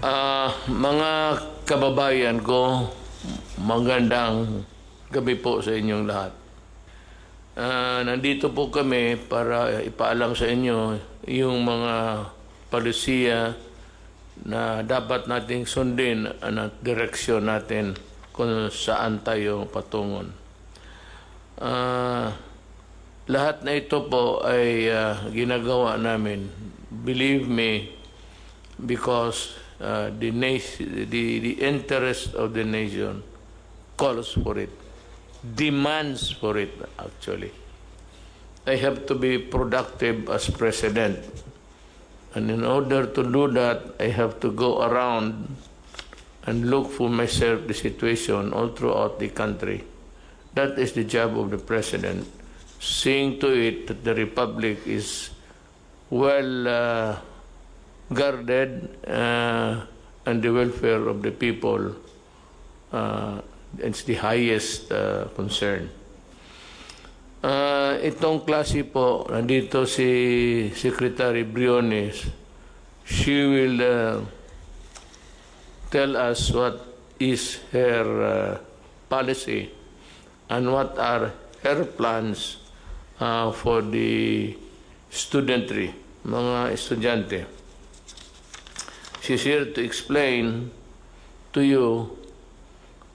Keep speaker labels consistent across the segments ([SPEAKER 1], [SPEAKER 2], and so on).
[SPEAKER 1] Mga kababayan ko, magandang gabi po sa inyong lahat. Nandito po kami para ipaalam sa inyo yung mga palisiya na dapat nating sundin at direksyon natin kung saan tayo patungon. Lahat na ito po ay ginagawa namin, believe me, because the interest of the nation calls for it, demands for it actually. I have to be productive as president. And in order to do that, I have to go around and look for myself the situation all throughout the country. That is the job of the president, seeing to it that the republic is well guarded and the welfare of the people is the highest concern. Itong klase po, nandito si Secretary Briones. She will tell us what is her policy and what are her plans for the studentry, mga estudyante. She's here to explain to you,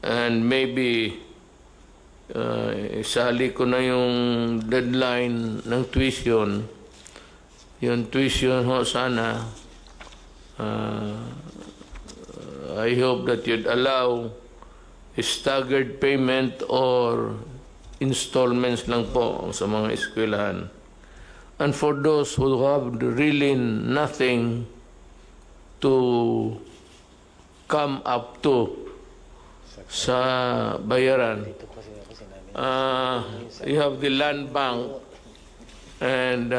[SPEAKER 1] and maybe isali ko na yung deadline ng tuition. Yung tuition ho sana, I hope that you'd allow a staggered payment or installments lang po sa mga eskwelahan. And for those who have really nothing to come up to sa bayaran, you have the land bank, and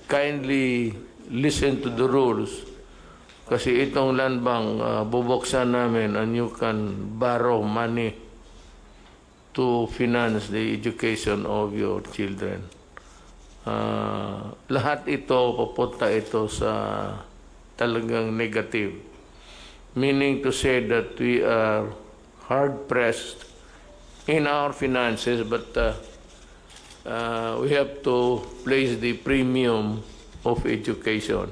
[SPEAKER 1] kindly listen to the rules, kasi itong land bank bubuksan namin and you can borrow money to finance the education of your children. Lahat ito, papunta ito sa talagang negative, meaning to say that we are hard-pressed in our finances, but we have to place the premium of education,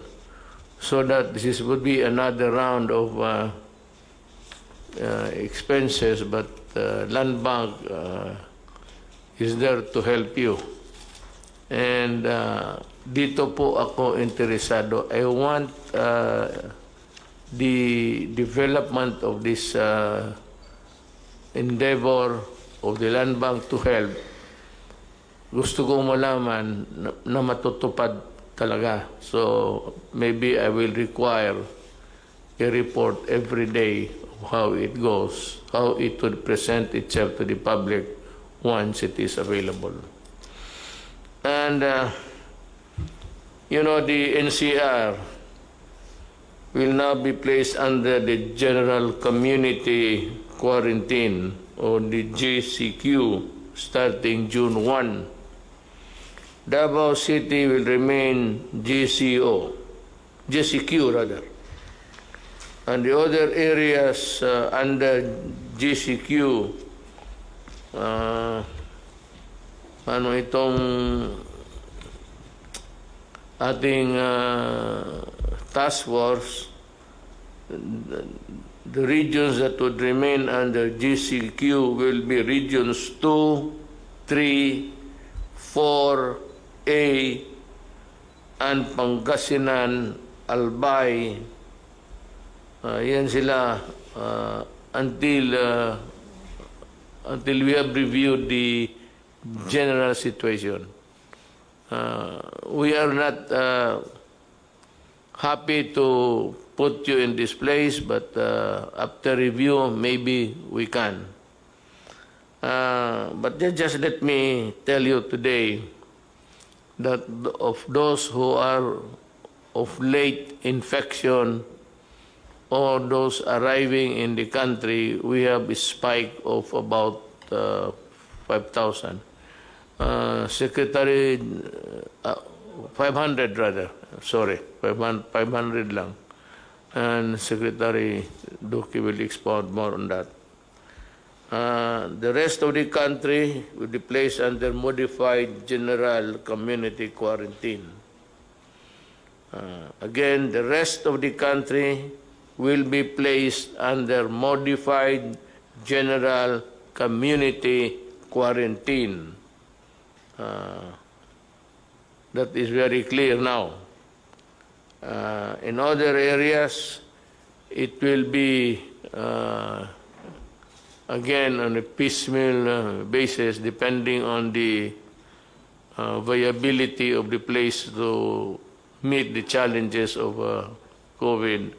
[SPEAKER 1] so that this would be another round of expenses, but land bank is there to help you. And dito po ako interesado. I want the development of this endeavor of the land bank to help. Gusto kong malaman na matutupad talaga. So maybe I will require a report every day of how it goes, how it would present itself to the public once it is available. And you know, the NCR will now be placed under the general community quarantine, or the JCQ, starting June 1. Davao City will remain JCQ rather. And the other areas under JCQ, ano itong ating task force, the regions that would remain under GCQ will be regions 2, 3, 4A, and Pangasinan, Albay. Yan sila until we have reviewed the general situation. We are not happy to put you in this place, but after review, maybe we can. But just let me tell you today that of those who are of late infection or those arriving in the country, we have a spike of about 5,000. Secretary, 500 rather, sorry, 500 lang. and Secretary Duque will expound more on that. The rest of the country will be placed under modified general community quarantine. Again, the rest of the country will be placed under modified general community quarantine. That is very clear now. In other areas, it will be again on a piecemeal basis, depending on the viability of the place to meet the challenges of COVID.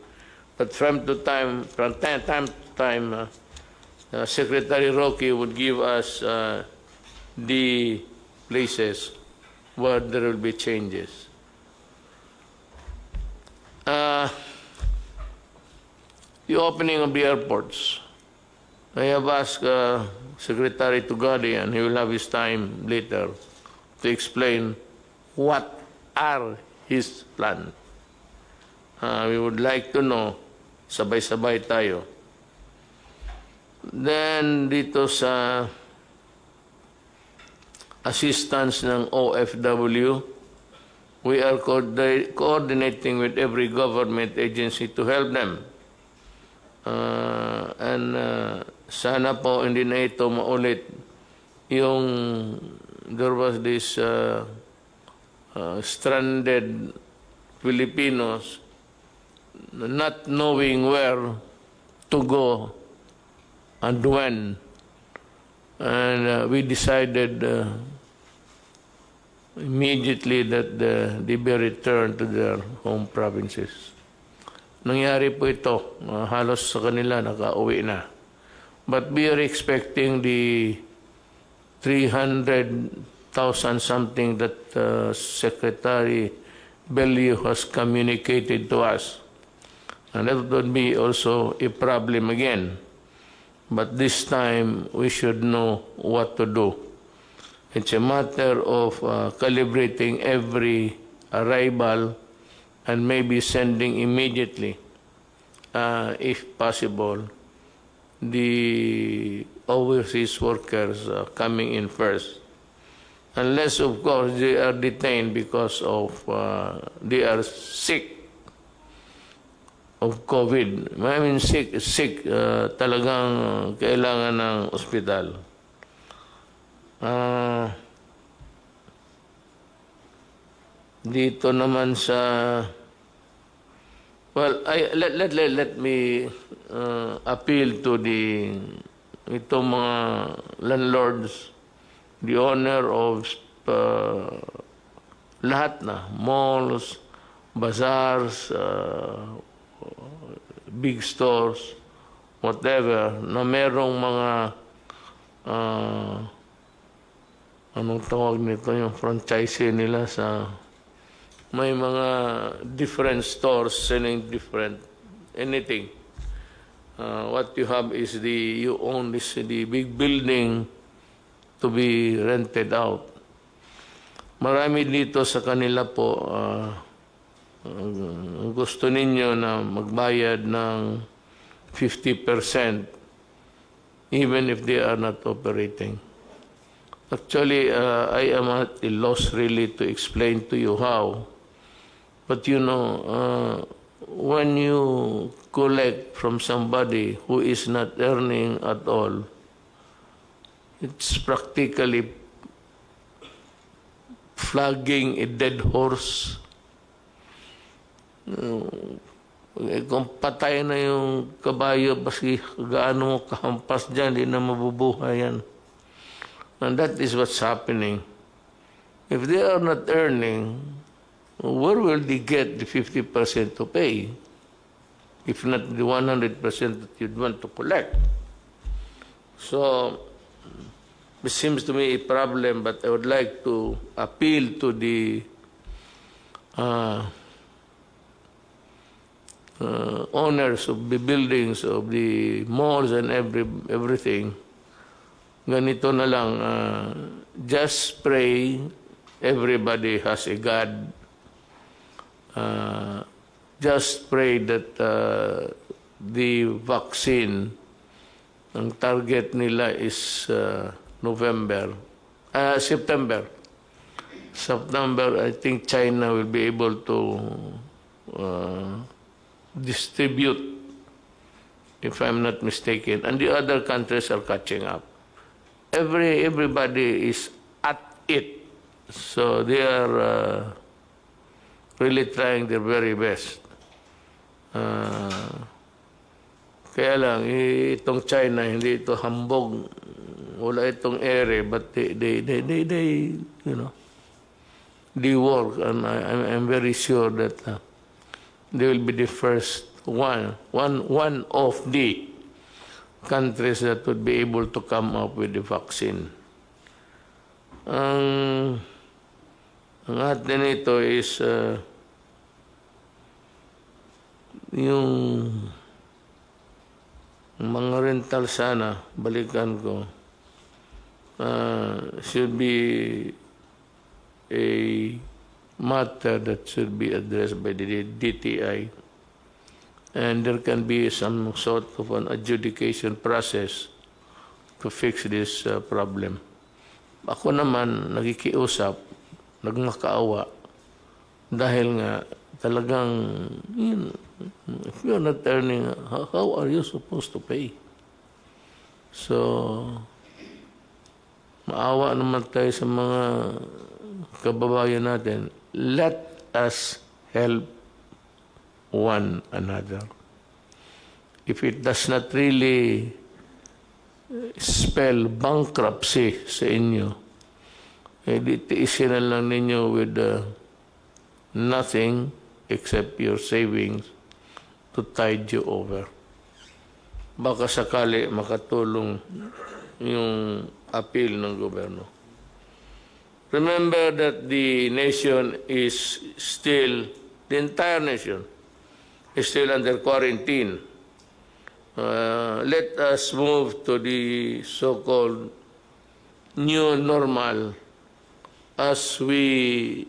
[SPEAKER 1] But from time to time, Secretary Roque would give us the places where there will be changes. The opening of the airports. I have asked Secretary Tugadi, and he will have his time later to explain what are his plans. We would like to know, sabay-sabay tayo. Then dito sa assistance ng OFW, we are coordinating with every government agency to help them. Sana po hindi na ito maulit yung there was this stranded Filipinos not knowing where to go and when. And we decided immediately that they be returned to their home provinces. Nangyari po ito, halos sa kanila nakauwi na. But we are expecting the 300,000 something that Secretary Bellew has communicated to us. And that would be also a problem again. But this time, we should know what to do. It's a matter of calibrating every arrival and maybe sending immediately, if possible, the overseas workers coming in first. Unless, of course, they are detained because of they are sick of COVID. I mean, sick, talagang kailangan ng ospital. Dito naman sa, well, let me appeal to itong mga landlords, the owner of lahat na, malls, bazaars, big stores, whatever, na merong mga anong tawag nito, yung franchise nila sa may mga different stores selling different anything. What you have is you own the big building to be rented out. Marami dito sa kanila po gusto ninyo na magbayad ng 50% even if they are not operating. Actually, I am at a loss really to explain to you how. But you know, when you collect from somebody who is not earning at all, it's practically flogging a dead horse. Kung patay na yung kabayo, baski gaano mo kahampas dyan, di na mabubuhay yan. And that is what's happening. If they are not earning, where will they get the 50% to pay? If not the 100% that you'd want to collect. So, it seems to me a problem, but I would like to appeal to the owners of the buildings, of the malls and everything. Ganito na lang, just pray everybody has a God. just pray that the vaccine, ang target nila is September. September, I think China will be able to distribute, if I'm not mistaken, and the other countries are catching up. Everybody is at it, so they are really trying their very best. Kaya lang, itong China, hindi ito hambog, wala itong ere, but they you know, they work, and I'm very sure that they will be the first one of the countries that would be able to come up with the vaccine. Ang atin ito is yung mga rental sana, balikan ko, should be a matter that should be addressed by the DTI, and there can be some sort of an adjudication process to fix this problem. Ako naman nagikiusap, nagmakaawa, dahil nga talagang if you're not earning, how are you supposed to pay? So maawa naman tayo sa mga kababayan natin. Let us help one another. If it does not really spell bankruptcy sa inyo, tiisin na lang ninyo with nothing except your savings to tide you over. Baka sakali makatulong yung appeal ng gobyerno. Remember that the nation is still, the entire nation is still under quarantine. Let us move to the so-called new normal as we,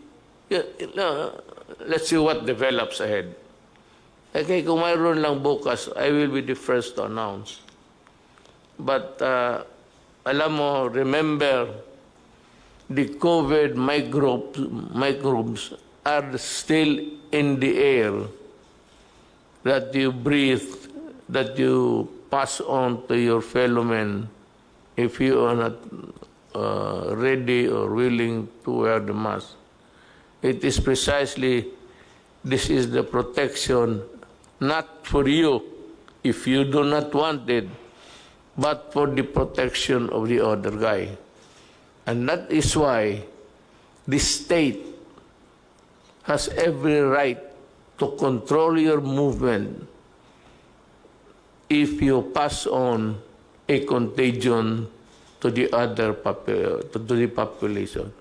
[SPEAKER 1] let's see what develops ahead. Okay, kung mayroon lang bukas, I will be the first to announce. But alam mo, remember, the COVID microbes are still in the air that you breathe, that you pass on to your fellow men if you are not ready or willing to wear the mask. It is precisely, this is the protection, not for you if you do not want it, but for the protection of the other guy. And that is why the state has every right to control your movement if you pass on a contagion to the other to the population.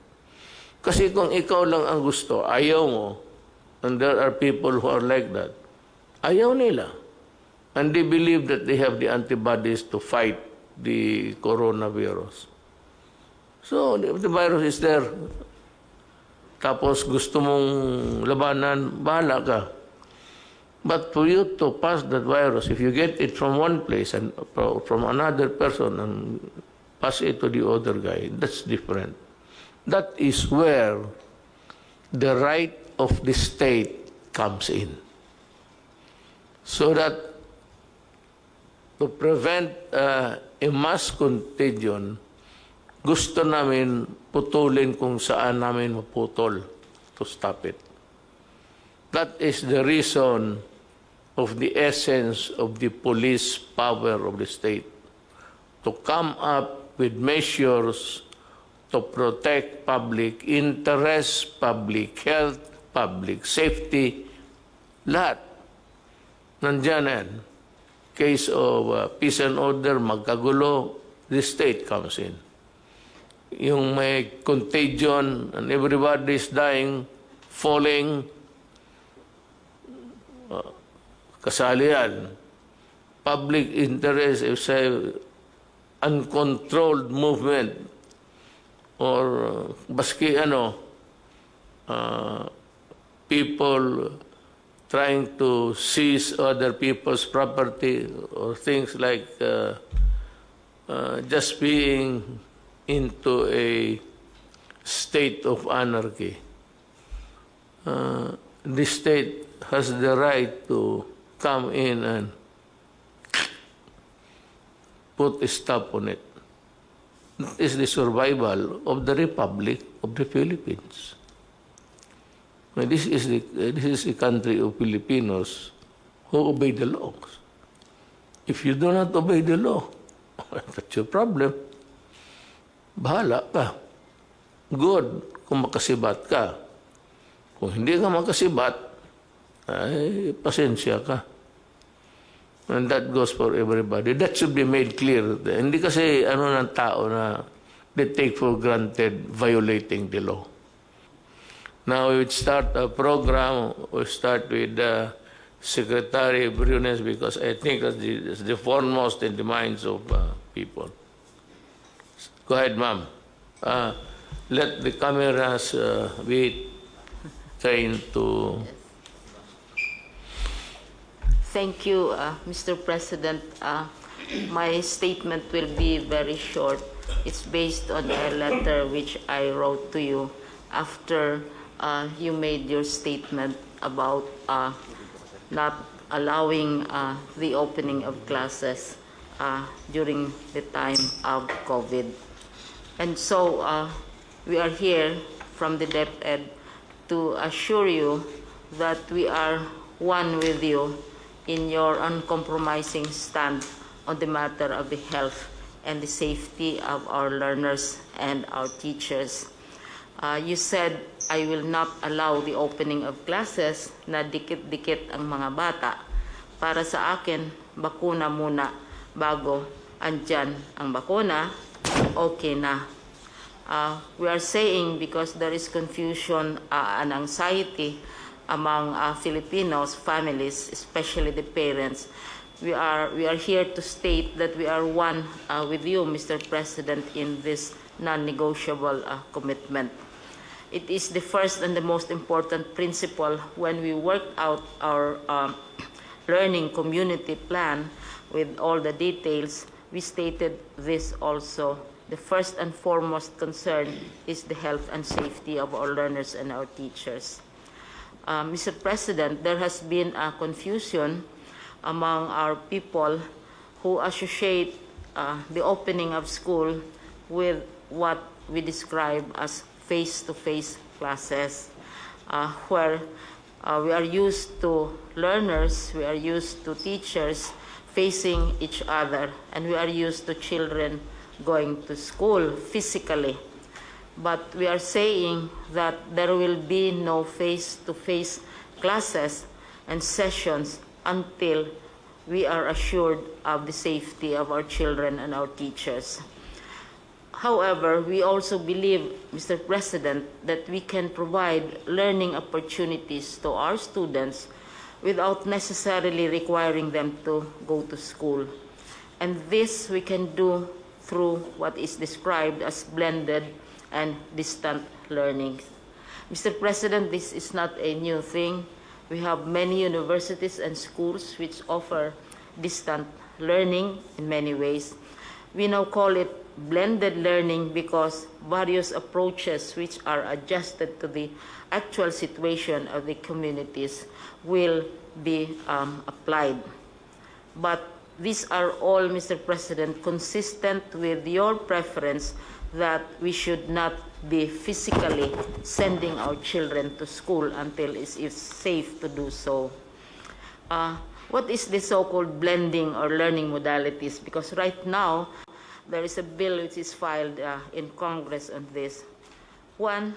[SPEAKER 1] Kasi kung ikaw lang ang gusto, ayaw mo, and there are people who are like that, ayaw nila. And they believe that they have the antibodies to fight the coronavirus. So, if the virus is there, tapos gusto mong labanan, bahala ka. But for you to pass that virus, if you get it from one place and from another person and pass it to the other guy, that's different. That is where the right of the state comes in. So that to prevent a mass contagion, gusto namin putulin kung saan namin maputol to stop it. That is the reason of the essence of the police power of the state, to come up with measures to protect public interest, public health, public safety, lahat. Nandiyan yan. Case of peace and order, magkagulo, the state comes in. Yung may contagion and everybody is dying, falling, kasali yan. Public interest, if say, uncontrolled movement, or baski people trying to seize other people's property or things like just being into a state of anarchy. The state has the right to come in and put a stop on it. That is the survival of the Republic of the Philippines. This is the country of Filipinos who obey the laws. If you do not obey the law, that's your problem. Bahala ka. Good kung makasibat ka. Kung hindi ka makasibat, ay pasensya ka. And that goes for everybody. That should be made clear. Hindi kasi ng tao na they take for granted violating the law. Now we would start a program. We start with Secretary Brunes because I think that's the foremost in the minds of people. Go ahead, ma'am. Let the cameras be trained to...
[SPEAKER 2] Thank you, Mr. President. My statement will be very short. It's based on a letter which I wrote to you after you made your statement about not allowing the opening of classes during the time of COVID. And so we are here from the DepEd to assure you that we are one with you in your uncompromising stand on the matter of the health and the safety of our learners and our teachers. You said, I will not allow the opening of classes na dikit-dikit ang mga bata. Para sa akin, bakuna muna bago andyan ang bakuna, okay na. We are saying because there is confusion and anxiety among Filipinos, families, especially the parents. We are here to state that we are one with you, Mr. President, in this non-negotiable commitment. It is the first and the most important principle when we worked out our learning community plan with all the details. We stated this also. The first and foremost concern is the health and safety of our learners and our teachers. Mr. President, there has been a confusion among our people who associate the opening of school with what we describe as face-to-face classes, where we are used to learners, we are used to teachers facing each other, and we are used to children going to school physically. But we are saying that there will be no face-to-face classes and sessions until we are assured of the safety of our children and our teachers. However, we also believe, Mr. President, that we can provide learning opportunities to our students without necessarily requiring them to go to school. And this we can do through what is described as blended and distant learning. Mr. President, this is not a new thing. We have many universities and schools which offer distant learning in many ways. We now call it blended learning because various approaches which are adjusted to the actual situation of the communities will be applied. But these are all, Mr. President, consistent with your preference that we should not be physically sending our children to school until it's safe to do so. What is the so-called blending or learning modalities? Because right now, there is a bill which is filed in Congress on this. One,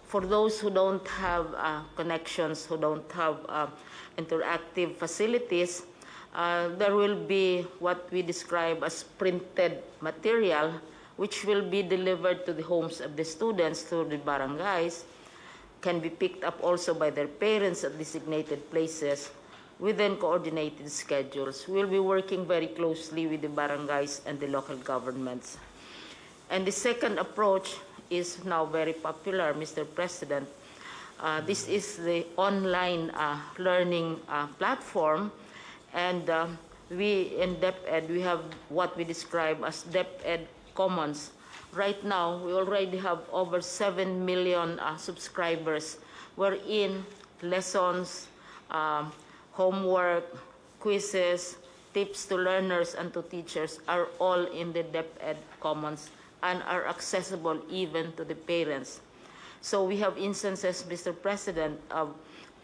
[SPEAKER 2] for those who don't have connections, who don't have interactive facilities, there will be what we describe as printed material which will be delivered to the homes of the students through the barangays, can be picked up also by their parents at designated places within coordinated schedules. We'll be working very closely with the barangays and the local governments. And the second approach is now very popular, Mr. President. This is the online learning platform, and we in DepEd, we have what we describe as DepEd Commons. Right now, we already have over 7 million subscribers, wherein lessons, homework, quizzes, tips to learners and to teachers are all in the DepEd Commons and are accessible even to the parents. So we have instances, Mr. President, of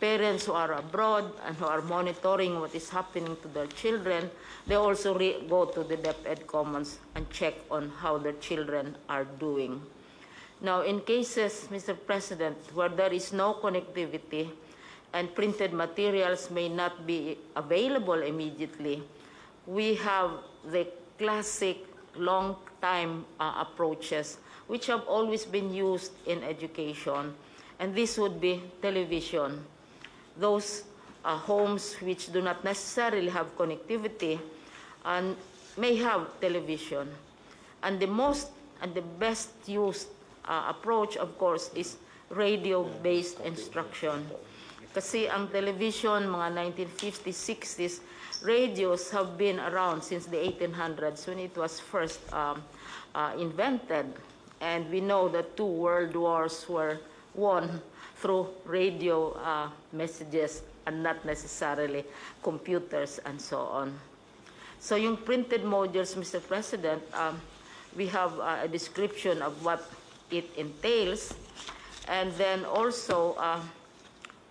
[SPEAKER 2] parents who are abroad and who are monitoring what is happening to their children. They also go to the DepEd Commons and check on how their children are doing. Now, in cases, Mr. President, where there is no connectivity and printed materials may not be available immediately, we have the classic long-time approaches which have always been used in education, and this would be television. Those homes which do not necessarily have connectivity and may have television. And the most and the best used approach, of course, is radio-based instruction. Kasi ang television, mga 1950s, 60s, radios have been around since the 1800s when it was first invented. And we know that 2 world wars were won through radio messages and not necessarily computers and so on. So yung printed modules, Mr. President, we have a description of what it entails. And then also,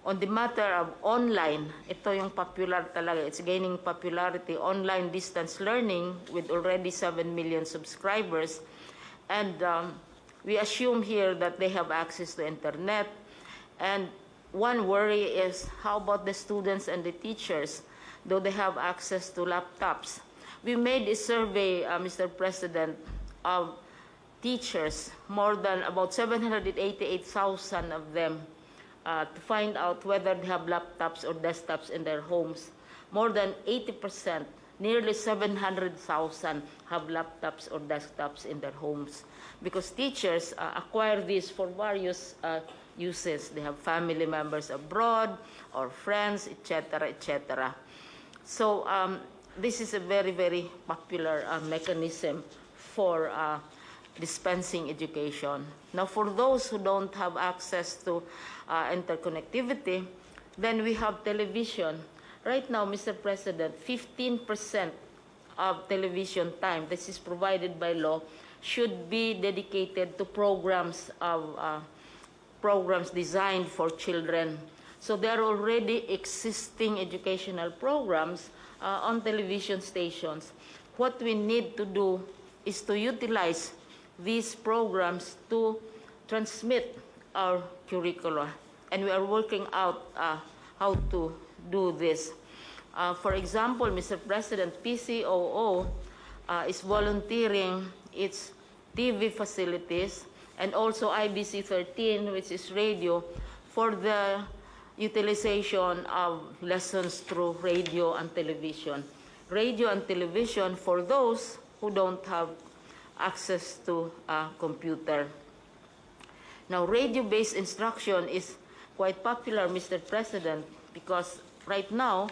[SPEAKER 2] on the matter of online, ito yung popular talaga, it's gaining popularity, online distance learning with already 7 million subscribers. And we assume here that they have access to internet. And one worry is, how about the students and the teachers? Do they have access to laptops? We made a survey, Mr. President, of teachers, more than about 788,000 of them, to find out whether they have laptops or desktops in their homes. More than 80%, nearly 700,000 have laptops or desktops in their homes, because teachers acquire these for various uses. They have family members abroad or friends, etc., etc. So this is a very, very popular mechanism for dispensing education. Now, for those who don't have access to interconnectivity, then we have television. Right now, Mr. President, 15% of television time, this is provided by law, should be dedicated to programs designed for children. So there are already existing educational programs on television stations. What we need to do is to utilize these programs to transmit our curricula. And we are working out how to do this. For example, Mr. President, PCOO is volunteering its TV facilities and also IBC 13, which is radio, for the utilization of lessons through radio and television. Radio and television for those who don't have access to a computer. Now, radio-based instruction is quite popular, Mr. President, because right now,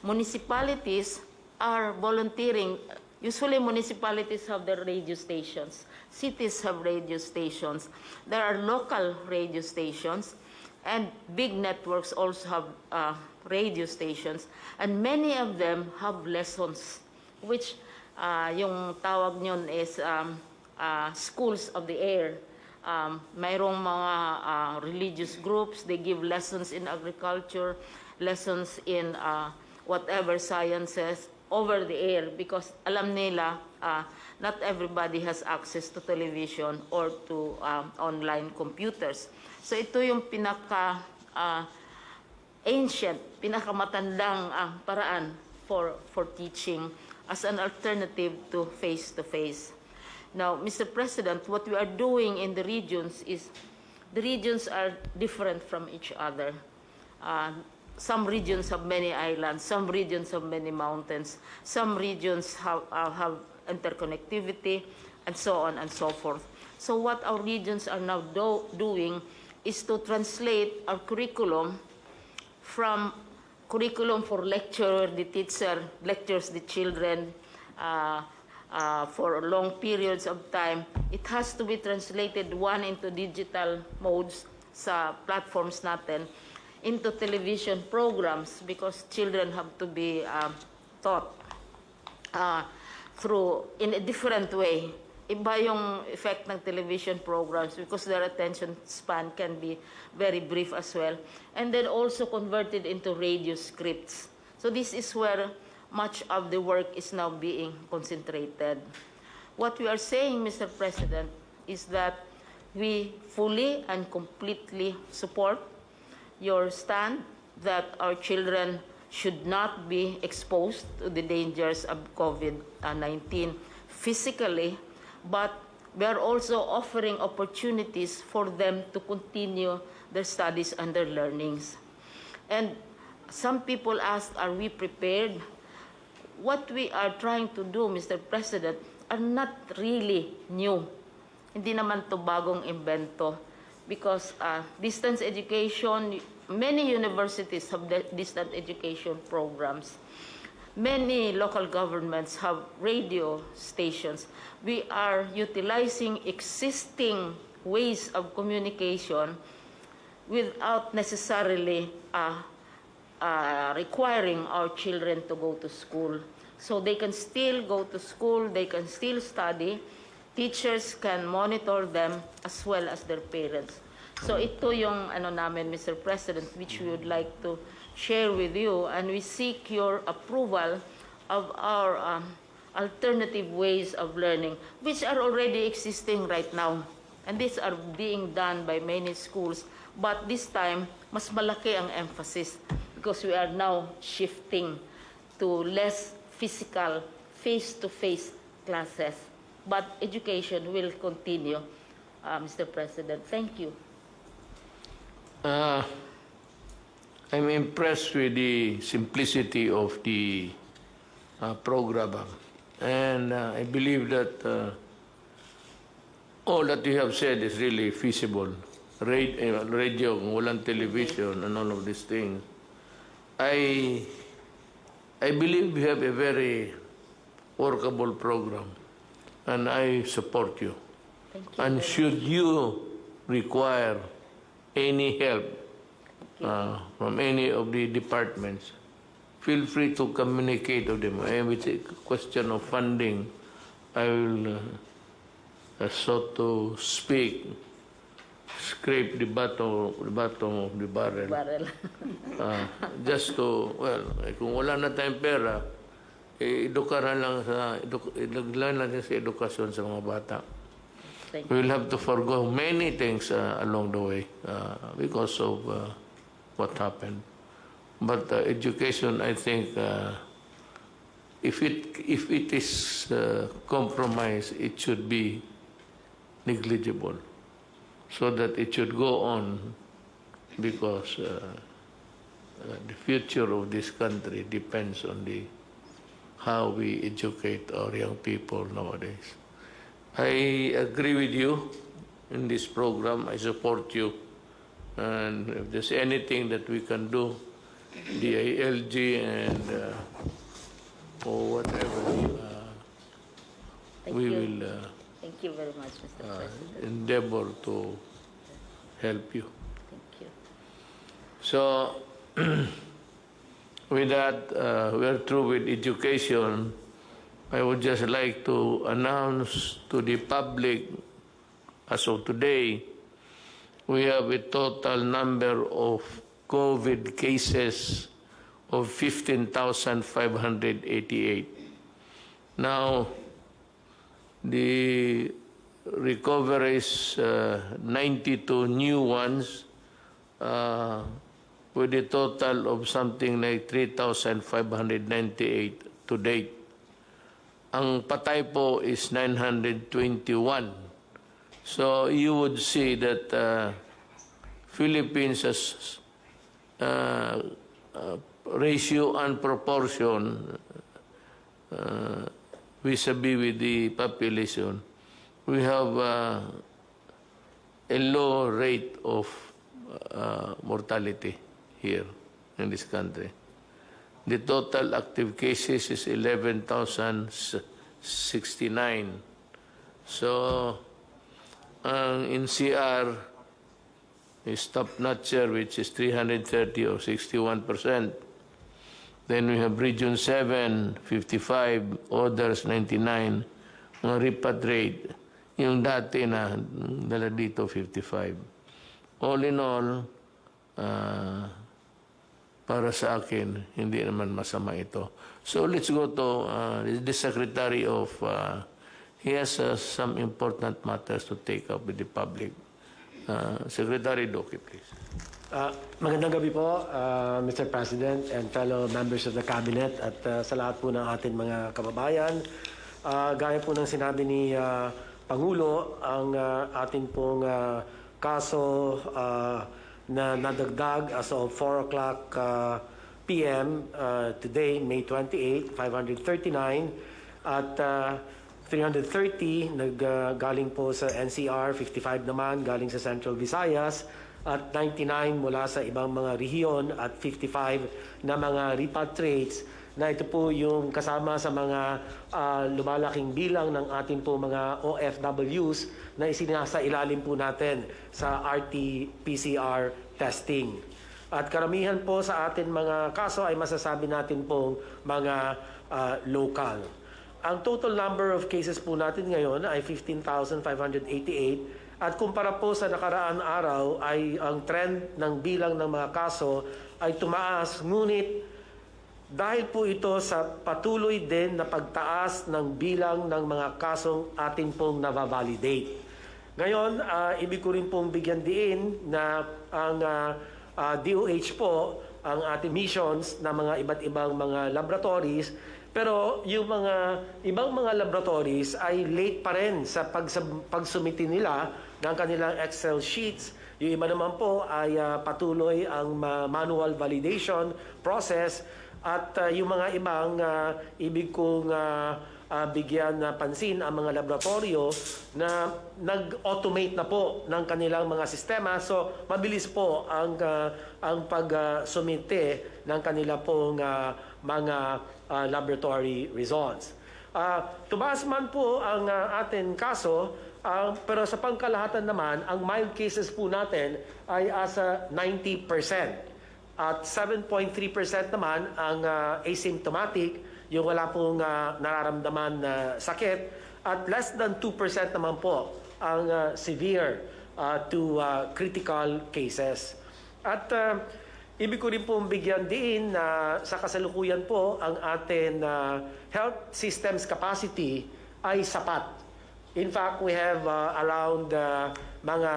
[SPEAKER 2] municipalities are volunteering. Usually, municipalities have their radio stations. Cities have radio stations. There are local radio stations, and big networks also have radio stations. And many of them have lessons, which yung tawag nyon is schools of the air. Mayroong mga religious groups, they give lessons in agriculture, lessons in whatever sciences over the air, because alam nila not everybody has access to television or to online computers. So ito yung pinaka ancient, pinakamatandang paraan for teaching as an alternative to face-to-face. Now, Mr. President, what we are doing in the regions is, the regions are different from each other. Some regions have many islands, some regions have many mountains, some regions have interconnectivity, and so on and so forth. So what our regions are now doing is to translate our curriculum from curriculum for lecture, the teacher lectures the children for long periods of time. It has to be translated, one, into digital modes sa platforms natin, into television programs, because children have to be taught through in a different way. Iba yung effect ng television programs because their attention span can be very brief as well. And then also converted into radio scripts. So this is where much of the work is now being concentrated. What we are saying, Mr. President, is that we fully and completely support your stand that our children should not be exposed to the dangers of COVID-19 physically, but we are also offering opportunities for them to continue their studies and their learnings. And some people ask, are we prepared? What we are trying to do, Mr. President, are not really new. Hindi naman to bagong invento, because distance education, many universities have distance education programs. Many local governments have radio stations. We are utilizing existing ways of communication without necessarily requiring our children to go to school. So they can still go to school, they can still study, teachers can monitor them as well as their parents. So ito yung namin, Mr. President, which we would like to share with you, and we seek your approval of our alternative ways of learning, which are already existing right now. And these are being done by many schools, but this time, mas malaki ang emphasis because we are now shifting to less physical, face-to-face classes. But education will continue, Mr. President. Thank you.
[SPEAKER 1] I'm impressed with the simplicity of the program, and I believe that all that you have said is really feasible. Radio, walang television, and all of these things. I believe we have a very workable program, and I support you.
[SPEAKER 2] Thank you.
[SPEAKER 1] And should you require any help from any of the departments, feel free to communicate with them. If it's a question of funding, I will, so to speak, scrape the bottom of the barrel. Just to, well, kung wala na tayong pera, edukaran lang natin sa edukasyon sa mga bata. We will have to forgo many things along the way because of what happened. But education, I think, if it is compromised, it should be negligible, so that it should go on, because the future of this country depends on how we educate our young people nowadays. I agree with you in this program. I support you. And if there's anything that we can do, the ALG and or whatever, we will
[SPEAKER 2] Thank you very much, Mr. President.
[SPEAKER 1] endeavor to help you.
[SPEAKER 2] Thank you.
[SPEAKER 1] So, with that, we're through with education. I would just like to announce to the public, as of today, we have a total number of COVID cases of 15,588. Now, the recoveries, 92 new ones, with a total of something like 3,598 to date. Ang patay po is 921. So you would see that Philippines has ratio and proportion vis-a-vis with the population. We have a low rate of mortality here in this country. The total active cases is 11,069. So, ang NCR is top-notcher, which is 330 or 61%. Then we have Region 7, 55, others 99, mga repatriate. Yung dati na dala dito, 55. All in all, para sa akin, hindi naman masama ito. So let's go to the Secretary of, he has some important matters to take up with the public. Secretary Doki, please.
[SPEAKER 3] Magandang gabi po, Mr. President and fellow members of the Cabinet at sa lahat po ng ating mga kababayan. Gaya po ng sinabi ni Pangulo, ang ating pong kaso na nadagdag as of 4 o'clock p.m. Today, May 28, 539 at 330 galing po sa NCR, 55 naman galing sa Central Visayas at 99 mula sa ibang mga rehiyon at 55 na mga repatriates na ito po yung kasama sa mga lumalaking bilang ng ating po mga OFWs na isinasa ilalim po natin sa RT-PCR testing. At karamihan po sa atin mga kaso ay masasabi natin pong mga local. Ang total number of cases po natin ngayon ay 15,588 at kumpara po sa nakaraan araw ay ang trend ng bilang ng mga kaso ay tumaas, ngunit dahil po ito sa patuloy din na pagtaas ng bilang ng mga kasong ating pong nababalidate. Ngayon, ibig ko rin pong bigyan diin na ang DOH po, ang ating missions na mga iba't ibang mga laboratories, pero yung mga ibang mga laboratories ay late pa rin sa pagsumiti nila ng kanilang Excel sheets. Yung iba naman po ay patuloy ang manual validation process at yung mga ibang ibig kong bigyan na pansin ang mga laboratorio na nag-automate na po ng kanilang mga sistema. So mabilis po ang pagsumite ng kanila pong mga laboratory results. Tumaas man po ang ating kaso, pero sa pangkalahatan naman, ang mild cases po natin ay asa 90%. At 7.3% naman ang asymptomatic, yung wala pong nararamdaman na sakit. At less than 2% naman po ang severe to critical cases. At ibig ko rin pong bigyan din na sa kasalukuyan po ang ating health systems capacity ay sapat. In fact, we have around mga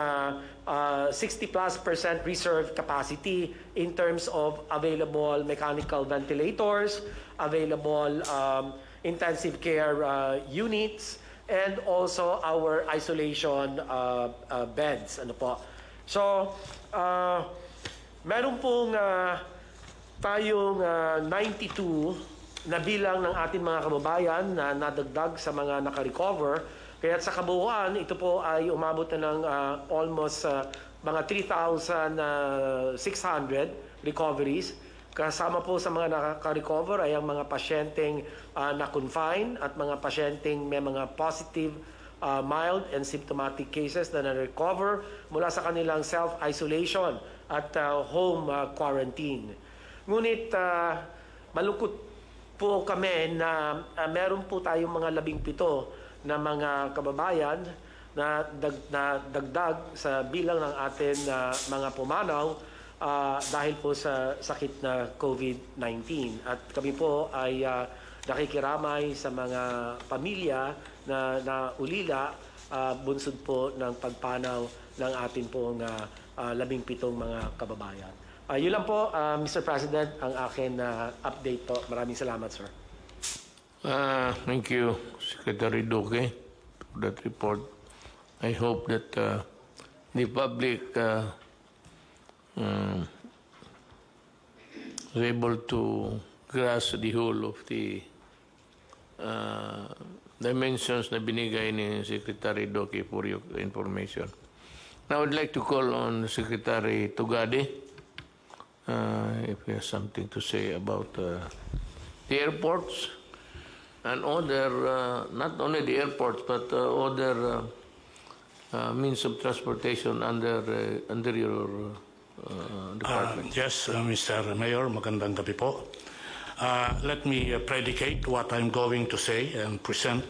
[SPEAKER 3] 60+% reserve capacity in terms of available mechanical ventilators, available intensive care units, and also our isolation beds. Ano po? So, meron pong tayong 92 na bilang ng ating mga kababayan na nadagdag sa mga nakarecover. Kaya sa kabuuan, ito po ay umabot na ng almost mga 3,600 recoveries. Kasama po sa mga nakaka-recover ay ang mga pasyenteng na-confine at mga pasyenteng may mga positive, mild and symptomatic cases na na-recover mula sa kanilang self-isolation at home quarantine. Ngunit malungkot po kami na meron po tayong mga 17 na mga kababayan na dagdag sa bilang ng atin mga pumanaw dahil po sa sakit na COVID-19. At kami po ay nakikiramay sa mga pamilya na ulila bunsod po ng pagpanaw ng atin pong 17 mga kababayan. Yun lang po, Mr. President, ang akin update po. Maraming salamat, sir.
[SPEAKER 1] Thank you, Secretary Duque, for that report. I hope that the public is able to grasp the whole of the dimensions na binigay ni Secretary Duque for your information. I would like to call on Secretary Tugadi if he has something to say about the airports and other, not only the airports, but other means of transportation under your department.
[SPEAKER 4] Yes, Mr. Mayor, magandang gabi po. Let me predicate what I'm going to say and present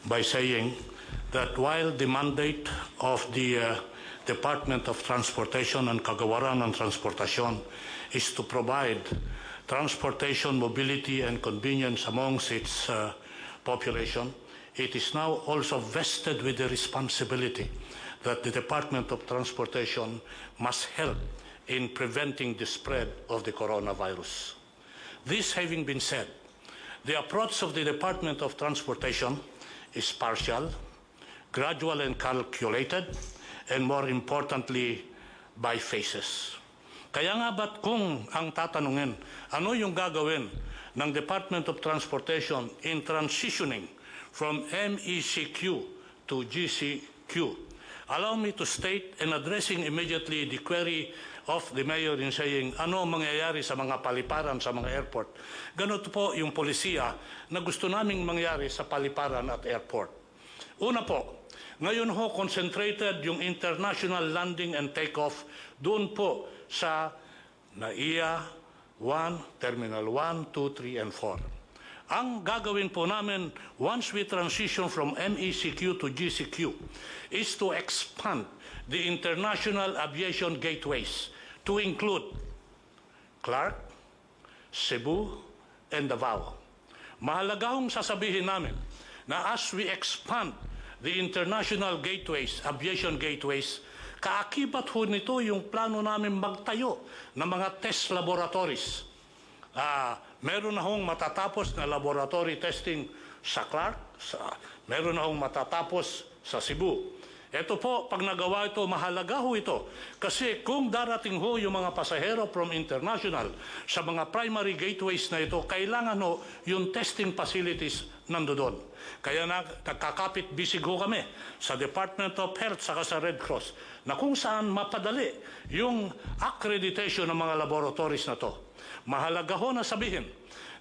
[SPEAKER 4] by saying that while the mandate of the Department of Transportation and Kagawaran ng Transportasyon is to provide transportation, mobility, and convenience amongst its population, it is now also vested with the responsibility that the Department of Transportation must help in preventing the spread of the coronavirus. This having been said, the approach of the Department of Transportation is partial, gradual and calculated, and more importantly, by phases. Kaya nga ba't kung ang tatanungin, ano yung gagawin ng Department of Transportation in transitioning from MECQ to GCQ? Allow me to state and addressing immediately the query of the Mayor in saying ano mangyayari sa mga paliparan sa mga airport. Ganito po yung polisiya na gusto naming mangyari sa paliparan at airport. Una po, ngayon ho concentrated yung international landing and takeoff doon po sa NAIA 1, Terminal 1, 2, 3, and 4. Ang gagawin po namin once we transition from MECQ to GCQ is to expand the international aviation gateways to include Clark, Cebu, and Davao. Mahalaga hong sasabihin namin na as we expand the international gateways, aviation gateways, kaakibat ho nito yung plano namin magtayo ng mga test laboratories. Meron na hong matatapos na laboratory testing sa Clark, meron na hong matatapos sa Cebu. Ito po, pag nagawa ito, mahalaga ho ito. Kasi kung darating ho yung mga pasahero from international sa mga primary gateways na ito, kailangan ho yung testing facilities nandoon. Kaya nagkakapit bisig ho kami sa Department of Health saka sa Red Cross na kung saan mapadali yung accreditation ng mga laboratories na to. Mahalaga ho na sabihin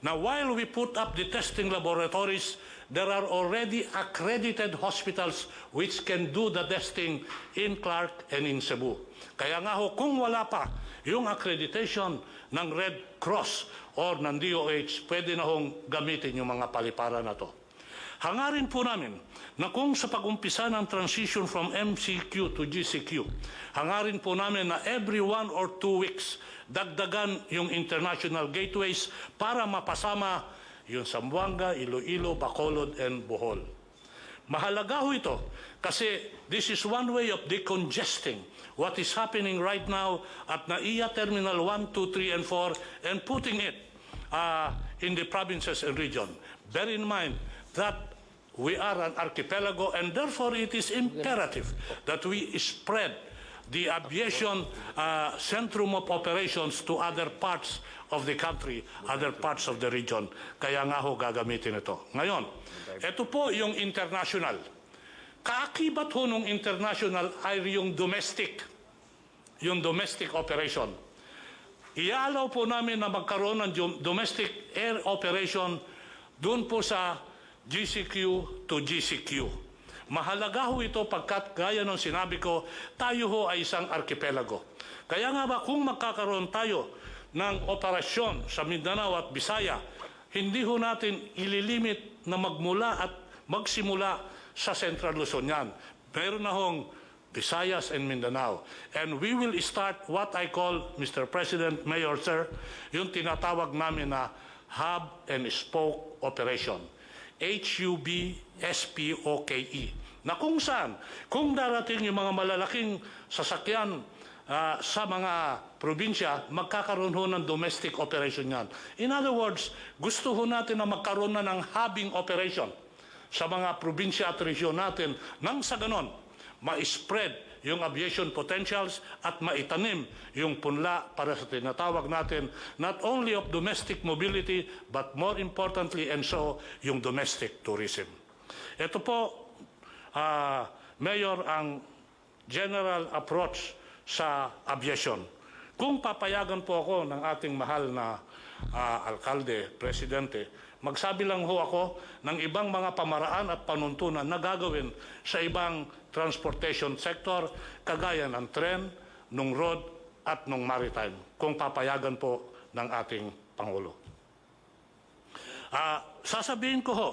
[SPEAKER 4] na while we put up the testing laboratories, there are already accredited hospitals which can do the testing in Clark and in Cebu. Kaya nga ho, kung wala pa yung accreditation ng Red Cross or ng DOH, pwede na hong gamitin yung mga paliparan na to. Hangarin po namin na kung sa pag-umpisa ng transition from MCQ to GCQ, hangarin po namin na every 1 or 2 weeks, dagdagan yung international gateways para mapasama yung Zamboanga, Iloilo, Bacolod, and Bohol. Mahalaga ho ito kasi this is one way of decongesting what is happening right now at NAIA Terminal 1, 2, 3, and 4 and putting it in the provinces and region. Bear in mind that we are an archipelago and therefore it is imperative that we spread the aviation centrum of operations to other parts of the country, other parts of the region. Kaya nga ho gagamitin ito. Ngayon, ito po yung international. Kaakibat ho nung international ay yung domestic operation. Ialaw po namin na magkaroon ng domestic air operation doon po sa GCQ to GCQ. Mahalaga ho ito pagkat gaya ng sinabi ko, tayo ho ay isang archipelago. Kaya nga ba kung magkakaroon tayo ng operasyon sa Mindanao at Bisaya, hindi ho natin ililimit na magmula at magsimula sa Central Luzon yan. Meron na hong Visayas and Mindanao. And we will start what I call, Mr. President, Mayor, Sir, yung tinatawag namin na Hub and Spoke Operation. HUB-SPOKE. Na kung saan, kung darating yung mga malalaking sasakyan sa mga probinsya, magkakaroon ho ng domestic operation yan. In other words, gusto ho natin na magkaroon na ng hubbing operation sa mga probinsya at region natin nang sa ganon, ma-spread yung aviation potentials at maitanim yung punla para sa tinatawag natin not only of domestic mobility but more importantly and so yung domestic tourism. Ito po, Mayor, ang general approach sa aviation. Kung papayagan po ako ng ating mahal na alkalde, presidente, magsabi lang ho ako ng ibang mga pamaraan at panuntunan na gagawin sa ibang transportation sector, kagaya ng tren, ng road, at ng maritime, kung papayagan po ng ating Pangulo. Sasabihin ko ho,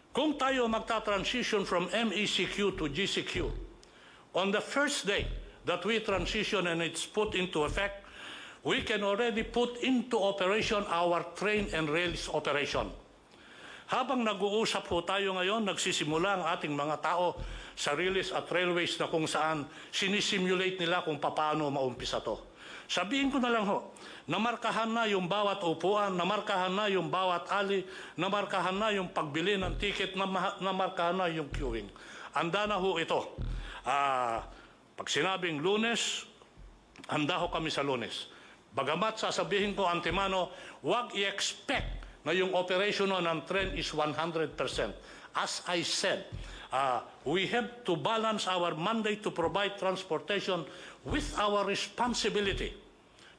[SPEAKER 4] kung tayo magta-transition from MECQ to GCQ, on the first day that we transition and it's put into effect, we can already put into operation our train and rails operation. Habang nag-uusap po tayo ngayon, nagsisimula ang ating mga tao sa railways at railways na kung saan sinisimulate nila kung paano maumpisa to. Sabihin ko na lang ho, namarkahan na yung bawat upuan, namarkahan na yung bawat ali, namarkahan na yung pagbili ng ticket, namarkahan na yung queuing. Handa na ho ito. Pag sinabing Lunes, handa ho kami sa Lunes. Bagamat sasabihin ko antemano, huwag i-expect na yung operation ng tren is 100%. As I said, we have to balance our mandate to provide transportation with our responsibility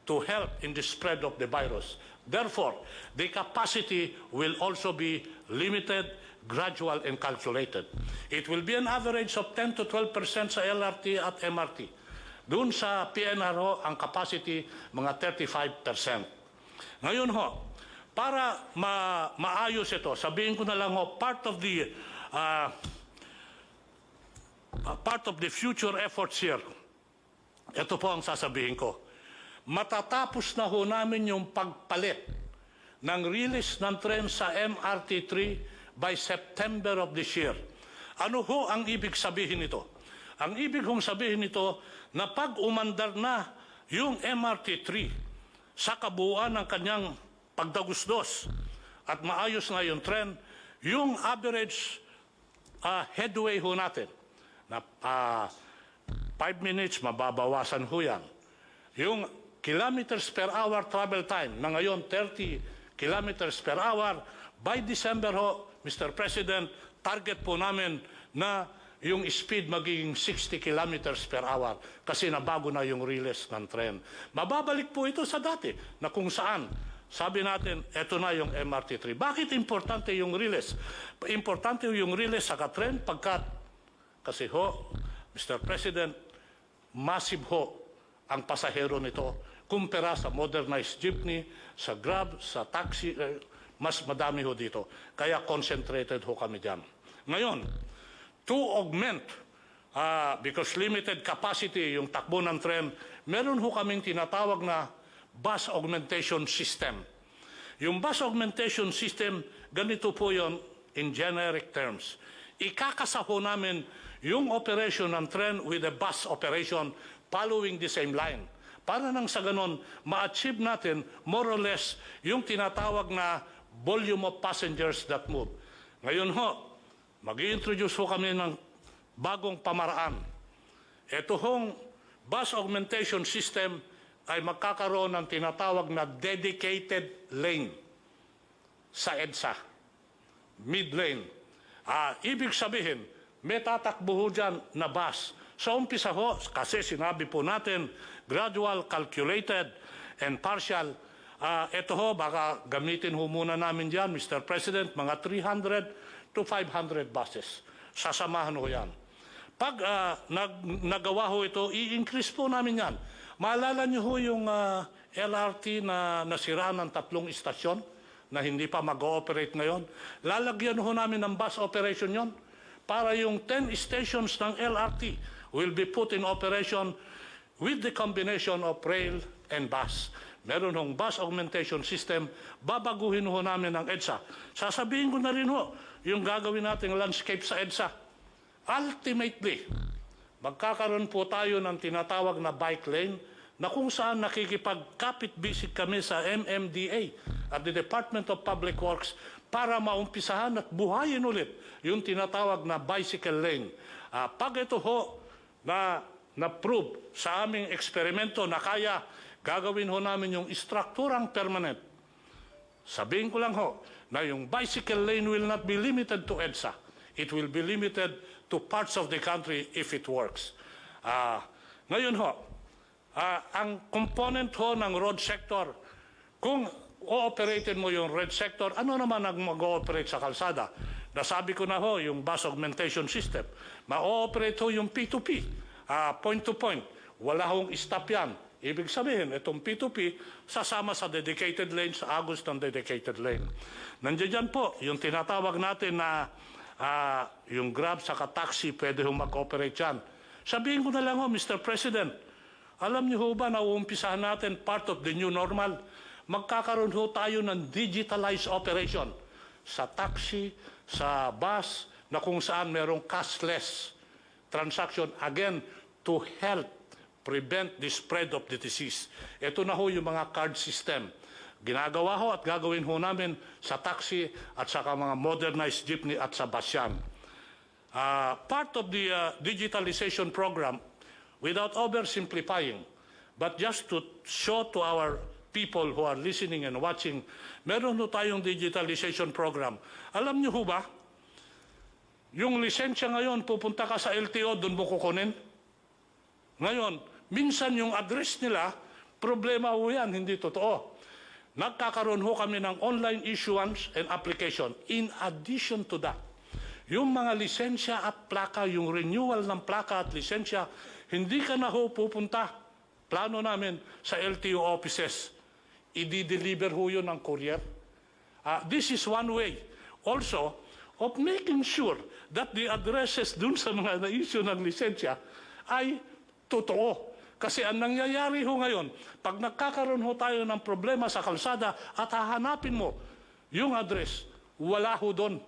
[SPEAKER 4] to help in the spread of the virus. Therefore, the capacity will also be limited, gradual, and calculated. It will be an average of 10 to 12% sa LRT at MRT. Doon sa PNR ho, ang capacity mga 35%. Ngayon ho, para maayos ito, sabihin ko na lang ho, part of the future efforts here, ito po ang sasabihin ko. Matatapos na ho namin yung pagpalit ng release ng tren sa MRT3 by September of this year. Ano ho ang ibig sabihin nito? Ang ibig hong sabihin nito na pag umandar na yung MRT3 sa kabuuan ng kanyang pagdagusdos at maayos na yung tren, yung average headway ho natin na 5 minutes, mababawasan ho yan. Yung kilometers per hour travel time na ngayon 30 kilometers per hour, by December ho, Mr. President, target po namin na yung speed magiging 60 kilometers per hour kasi nabago na yung release ng tren. Mababalik po ito sa dati na kung saan sabi natin, eto na yung MRT3. Bakit importante yung release? Importante yung release sa katren pagkat kasi ho, Mr. President, massive ho ang pasahero nito kumpara sa modernized jeepney, sa Grab, sa taxi, mas madami ho dito. Kaya concentrated ho kami dyan. Ngayon, to augment, because limited capacity yung takbo ng tren, meron ho kaming tinatawag na bus augmentation system. Yung bus augmentation system, ganito po yon in generic terms. Ikakasaho namin yung operation ng tren with a bus operation following the same line. Para nang sa ganon, ma-achieve natin more or less yung tinatawag na volume of passengers that move. Ngayon ho, mag-i-introduce ho kami ng bagong pamaraan. Ito hong bus augmentation system ay magkakaroon ng tinatawag na dedicated lane sa EDSA, mid-lane. Ibig sabihin, may tatakbo ho dyan na bus. Sa umpisa ho, kasi sinabi po natin, gradual, calculated, and partial. Ito ho, baka gamitin ho muna namin dyan, Mr. President, mga 300 to 500 buses. Sasamahan ho yan. Pag nagawa ho ito, i-increase po namin yan. Maalala niyo ho yung LRT na nasira ng 3 istasyon na hindi pa mag-ooperate ngayon? Lalagyan ho namin ng bus operation yon para yung 10 stations ng LRT will be put in operation with the combination of rail and bus. Meron hong bus augmentation system, babaguhin ho namin ang EDSA. Sasabihin ko na rin ho, yung gagawin nating landscape sa EDSA. Ultimately, magkakaroon po tayo ng tinatawag na bike lane na kung saan nakikipag-kapit-bisik kami sa MMDA at the Department of Public Works para maumpisahan at buhayin ulit yung tinatawag na bicycle lane. Pag ito ho na-prove sa aming eksperimento na kaya, gagawin ho namin yung strukturang permanent. Sabihin ko lang ho na yung bicycle lane will not be limited to EDSA. It will be limited to parts of the country if it works. Ngayon ho, ang component ho ng road sector, kung o-operatein mo yung road sector, ano naman ang mag-ooperate sa kalsada? Nasabi ko na ho, yung bus augmentation system. Ma-ooperate ho yung P2P, point to point. Wala hong stop yan. Ibig sabihin, itong P2P, sasama sa dedicated lane, sa agos ng dedicated lane. Nandiyan dyan po, yung tinatawag natin na yung Grab sa taxi, pwede hong mag-operate yan. Sabihin ko na lang ho, Mr. President, alam niyo ho ba na uumpisahan natin part of the new normal? Magkakaroon ho tayo ng digitalized operation sa taxi, sa bus, na kung saan merong cashless transaction, again, to help prevent the spread of the disease. Ito na ho yung mga card system. Ginagawa ho at gagawin ho namin sa taxi at sa mga modernized jeepney at sa bus yan. Part of the digitalization program, without oversimplifying, but just to show to our people who are listening and watching, meron ho tayong digitalization program. Alam niyo ho ba, yung lisensya ngayon, pupunta ka sa LTO, doon mo kukunin. Ngayon, minsan yung address nila, problema ho yan, hindi totoo. Nagkakaroon ho kami ng online issuance and application. In addition to that, yung mga lisensya at plaka, yung renewal ng plaka at lisensya, hindi ka na ho pupunta. Plano namin sa LTO offices. I-deliver ho yun ng courier. This is one way also of making sure that the addresses dun sa mga na-issue ng lisensya ay totoo. Kasi ang nangyayari ho ngayon, pag nagkakaroon ho tayo ng problema sa kalsada at hahanapin mo yung address, wala ho doon.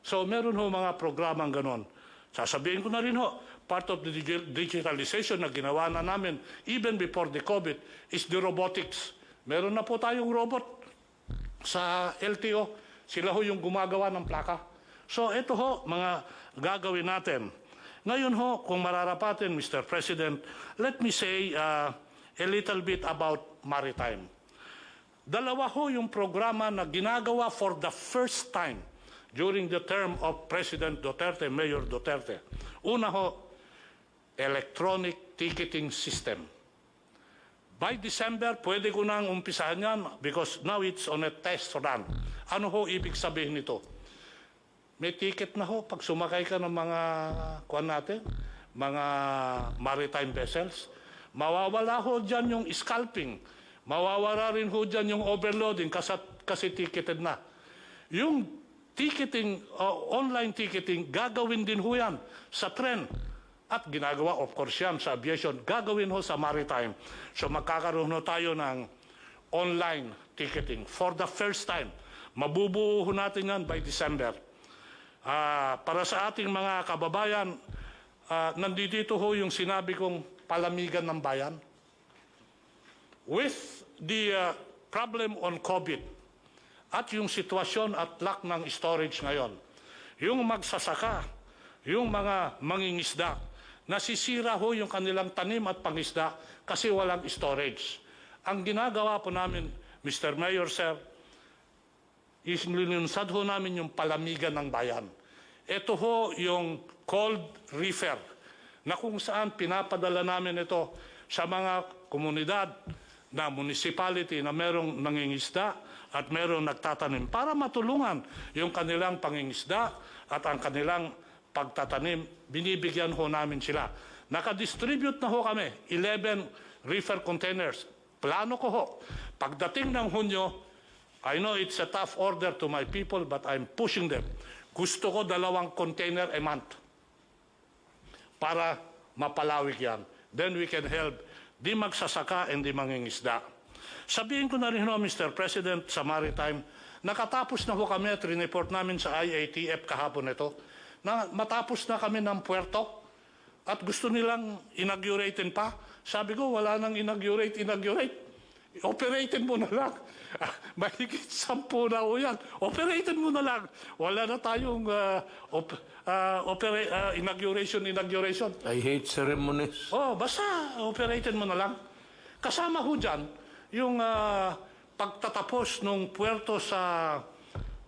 [SPEAKER 4] So meron ho mga programang ganon. Sasabihin ko na rin ho, part of the digitalization na ginawa na namin even before the COVID is the robotics. Meron na po tayong robot sa LTO. Sila ho yung gumagawa ng plaka. So ito ho, mga gagawin natin. Ngayon ho, kung mararapatin, Mr. President, let me say a little bit about maritime. Dalawa ho yung programa na ginagawa for the first time during the term of President Duterte, Mayor Duterte. Una ho, electronic ticketing system. By December, pwede ko nang umpisahan yan because now it's on a test run. Ano ho ibig sabihin nito? May ticket na ho pag sumakay ka ng mga mga maritime vessels. Mawawala ho dyan yung scalping. Mawawala rin ho dyan yung overloading kasi ticketed na. Yung ticketing, online ticketing, gagawin din ho yan sa tren. At ginagawa, of course, yan sa aviation. Gagawin ho sa maritime. So magkakaroon ho tayo ng online ticketing for the first time. Mabubuo ho natin yan by December. Para sa ating mga kababayan, nandito ho yung sinabi kong palamigan ng bayan. With the problem on COVID at yung sitwasyon at lack ng storage ngayon, yung magsasaka, yung mga mangingisda, nasisira ho yung kanilang tanim at pangisda kasi walang storage. Ang ginagawa po namin, Mr. Mayor, Sir, is nilunsad ho namin yung palamigan ng bayan. Ito ho yung cold reefer na kung saan pinapadala namin ito sa mga komunidad na municipality na merong nangingisda at merong nagtatanim para matulungan yung kanilang pangingisda at ang kanilang pagtatanim, binibigyan ho namin sila. Nakadistribute na ho kami, 11 reefer containers. Plano ko ho, pagdating ng Hunyo, I know it's a tough order to my people, but I'm pushing them. Gusto ko 2 container a month para mapalawig yan. Then we can help di magsasaka and di mangingisda. Sabihin ko na rin ho, Mr. President, sa maritime, nakatapos na ho kami at report namin sa IATF kahapon ito, na matapos na kami ng puerto at gusto nilang inauguratein pa. Sabi ko, wala nang inaugurate. Operatein mo na lang. Mahigit 10 na ho yan. Operatein mo na lang. Wala na tayong inauguration.
[SPEAKER 1] I hate ceremonies.
[SPEAKER 4] Basta operatein mo na lang. Kasama ho dyan yung pagtatapos ng puerto sa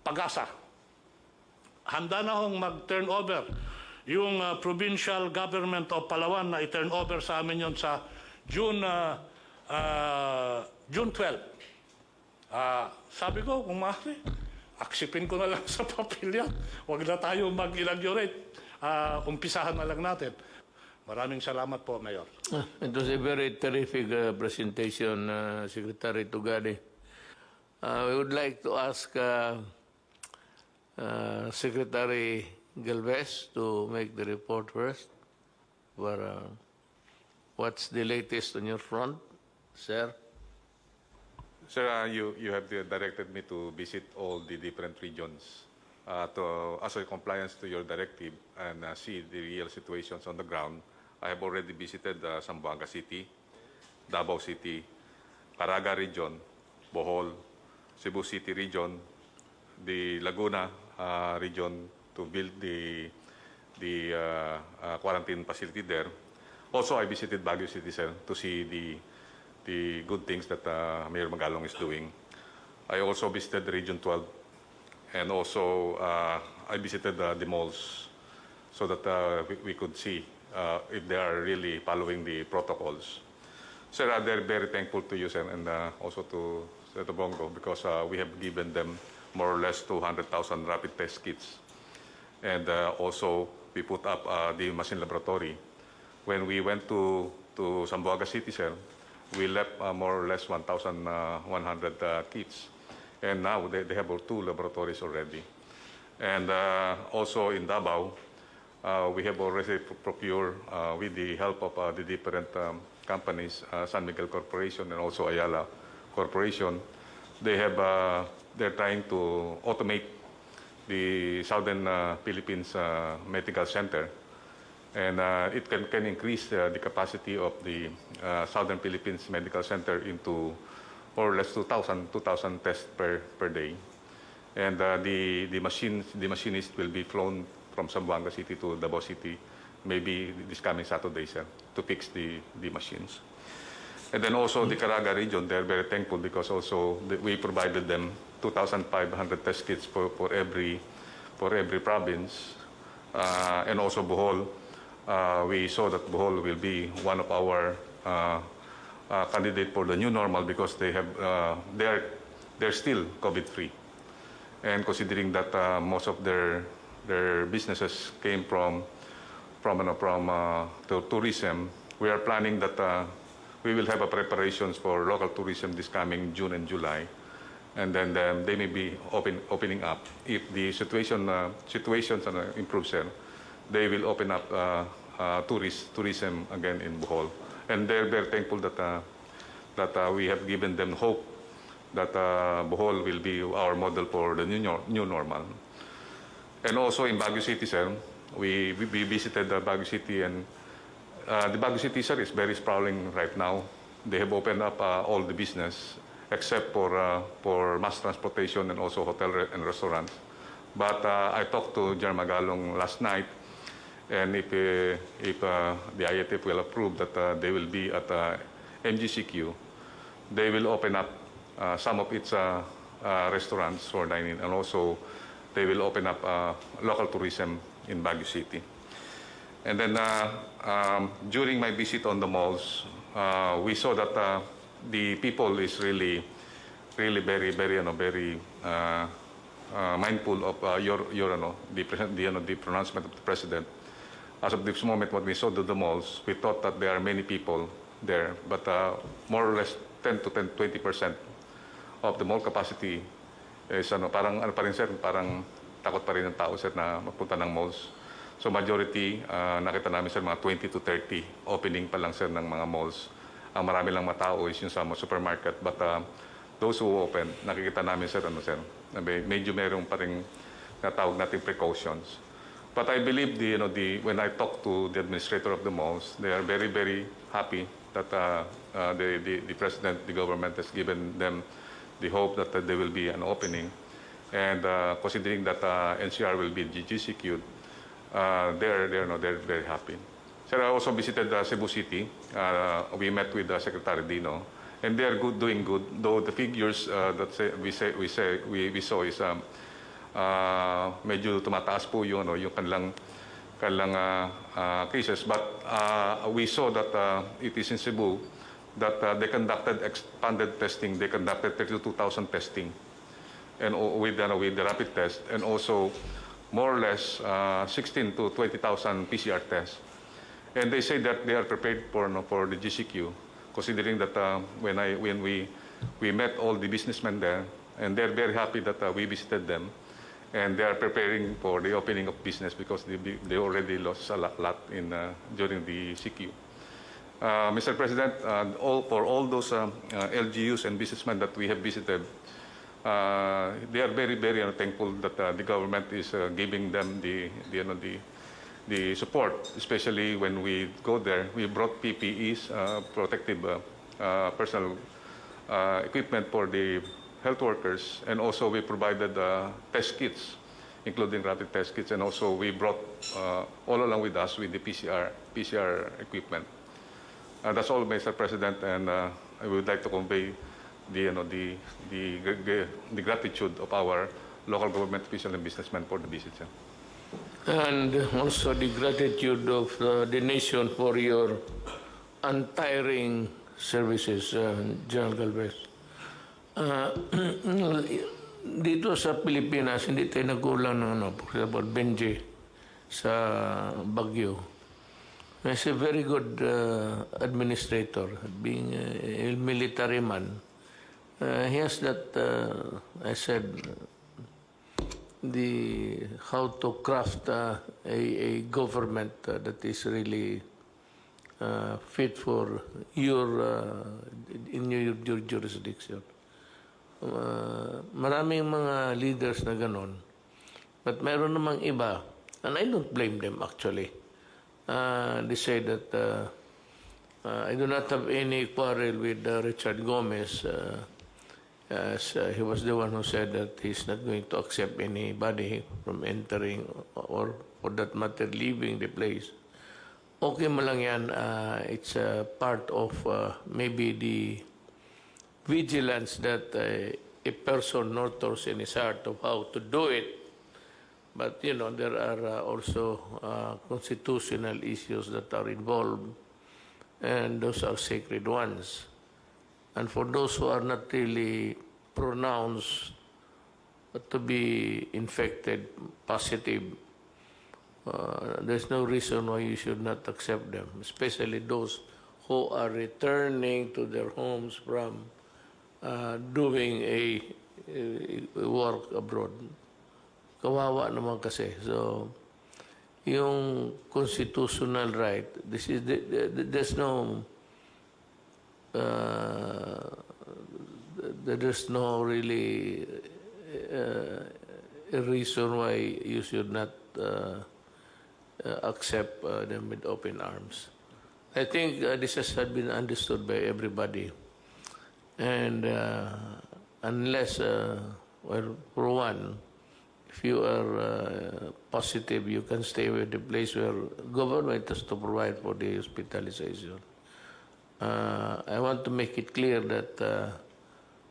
[SPEAKER 4] Pag-asa. Handa na hong mag-turn over yung provincial government of Palawan na i-turn over sa amin yon sa June 12. Sabi ko, kung maaari, aksipin ko na lang sa papel yan. Huwag na tayo mag-inaugurate. Umpisahan na lang natin. Maraming salamat po, Mayor.
[SPEAKER 1] It was a very terrific presentation, Secretary Tugade. We would like to ask Secretary Galvez to make the report first. What's the latest on your front, sir?
[SPEAKER 5] Sir, you have directed me to visit all the different regions as a compliance to your directive and see the real situations on the ground. I have already visited Zamboanga City, Davao City, Caraga region, Bohol, Cebu City region, the Laguna region to build the quarantine facility there. Also, I visited Baguio City, sir, to see the good things that Mayor Magalong is doing. I also visited Region 12, and also I visited the malls so that we could see if they are really following the protocols. Sir, they're very thankful to you, sir, and also to Senator Bongo, because we have given them more or less 200,000 rapid test kits. And also, we put up the machine laboratory. When we went to Zamboanga City, sir, we left more or less 1,100 kits. And now they have 2 laboratories already. And also in Davao, we have already procured, with the help of the different companies, San Miguel Corporation and also Ayala Corporation, they're trying to automate the Southern Philippines Medical Center. And it can increase the capacity of the Southern Philippines Medical Center into more or less 2,000 tests per day. And the machinist will be flown from Zamboanga City to Davao City, maybe this coming Saturday, sir, to fix the machines. And then also the Caraga region, they're very thankful because also we provided them 2,500 test kits for every province. And also Bohol, we saw that Bohol will be one of our candidate for the new normal because they're still COVID-free. And considering that most of their businesses came from tourism, we are planning that we will have a preparations for local tourism this coming June and July, and then they may be opening up. If the situations improves, they will open up tourism again in Bohol, and they're very thankful that we have given them hope that Bohol will be our model for the new normal. And also in Baguio City, sir, we visited Baguio City, and the Baguio City, sir, is very sprawling right now. They have opened up all the business except for mass transportation and also hotel and restaurants. But I talked to General Magalong last night, and if the IATF will approve that they will be at MGCQ, they will open up some of its restaurants for dining, and also they will open up local tourism in Baguio City. And then during my visit on the malls, we saw that the people is really very mindful of the pronouncement of the president. As of this moment, when we saw the malls, we thought that there are many people there, but more or less 10 to 20% of the mall capacity is parang takot pa rin ng tao, sir, na magpunta ng malls. So majority, nakita namin, sir, mga 20 to 30 opening pa lang, sir, ng mga malls. Ang marami lang matao is yung sa supermarket, but those who open, nakikita namin, sir, medyo merong pa rin natawag natin precautions. But I believe when I talk to the administrator of the malls, they are very, very happy that the president, the government has given them the hope that there will be an opening. And considering that NCR will be GCQ'd, they're very happy. Sir, I also visited Cebu City. We met with Secretary Dino, and they are doing good. Though the figures that we saw is medyo tumataas po yung kanilang kailang cases. But we saw that it is in Cebu that they conducted expanded testing. They conducted 32,000 testing and with the rapid test, and also more or less 16 to 20,000 PCR tests. And they say that they are prepared for the GCQ, considering that when we met all the businessmen there, and they're very happy that we visited them, and they are preparing for the opening of business because they already lost a lot in during the CQ. Mr. President, for all those LGUs and businessmen that we have visited, they are very, very thankful that the government is giving them the support, especially when we go there. We brought PPEs, protective personal equipment for the health workers, and also we provided test kits, including rapid test kits, and also we brought all along with us with the PCR equipment. That's all, Mr. President, and I would like to convey the gratitude of our local government officials and businessmen for the visit, sir.
[SPEAKER 1] And also the gratitude of the nation for your untiring services, General Galvez. Dito sa Pilipinas, hindi tayo nagulang ng for example, Benji sa Baguio. He's a very good administrator, being a military man. He has that, I said, how to craft a government that is really fit for in your jurisdiction. Maraming mga leaders na ganon. But meron namang iba, and I don't blame them actually. They say that I do not have any quarrel with Richard Gomez, as he was the one who said that he's not going to accept anybody from entering or for that matter leaving the place. Okay mo lang yan, it's a part of maybe the vigilance that a person nurtures in his heart of how to do it. But, you know, there are also constitutional issues that are involved, and those are sacred ones. And for those who are not really pronounced to be infected, positive, there's no reason why you should not accept them, especially those who are returning to their homes from doing a work abroad. Kawawa naman kasi. So, yung constitutional right, there's no really a reason why you should not accept them with open arms. I think this has been understood by everybody. And unless, well, for one, if you are positive, you can stay with the place where government has to provide for the hospitalization. I want to make it clear that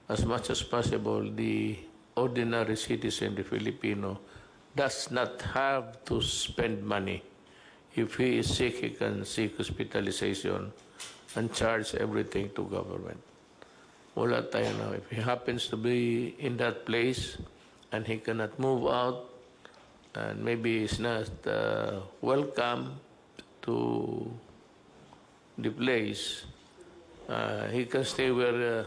[SPEAKER 1] as much as possible, the ordinary citizen, the Filipino, does not have to spend money. If he is sick, he can seek hospitalization and charge everything to government. Wala tayo na. If he happens to be in that place and he cannot move out, and maybe he's not welcome to the place, he can stay where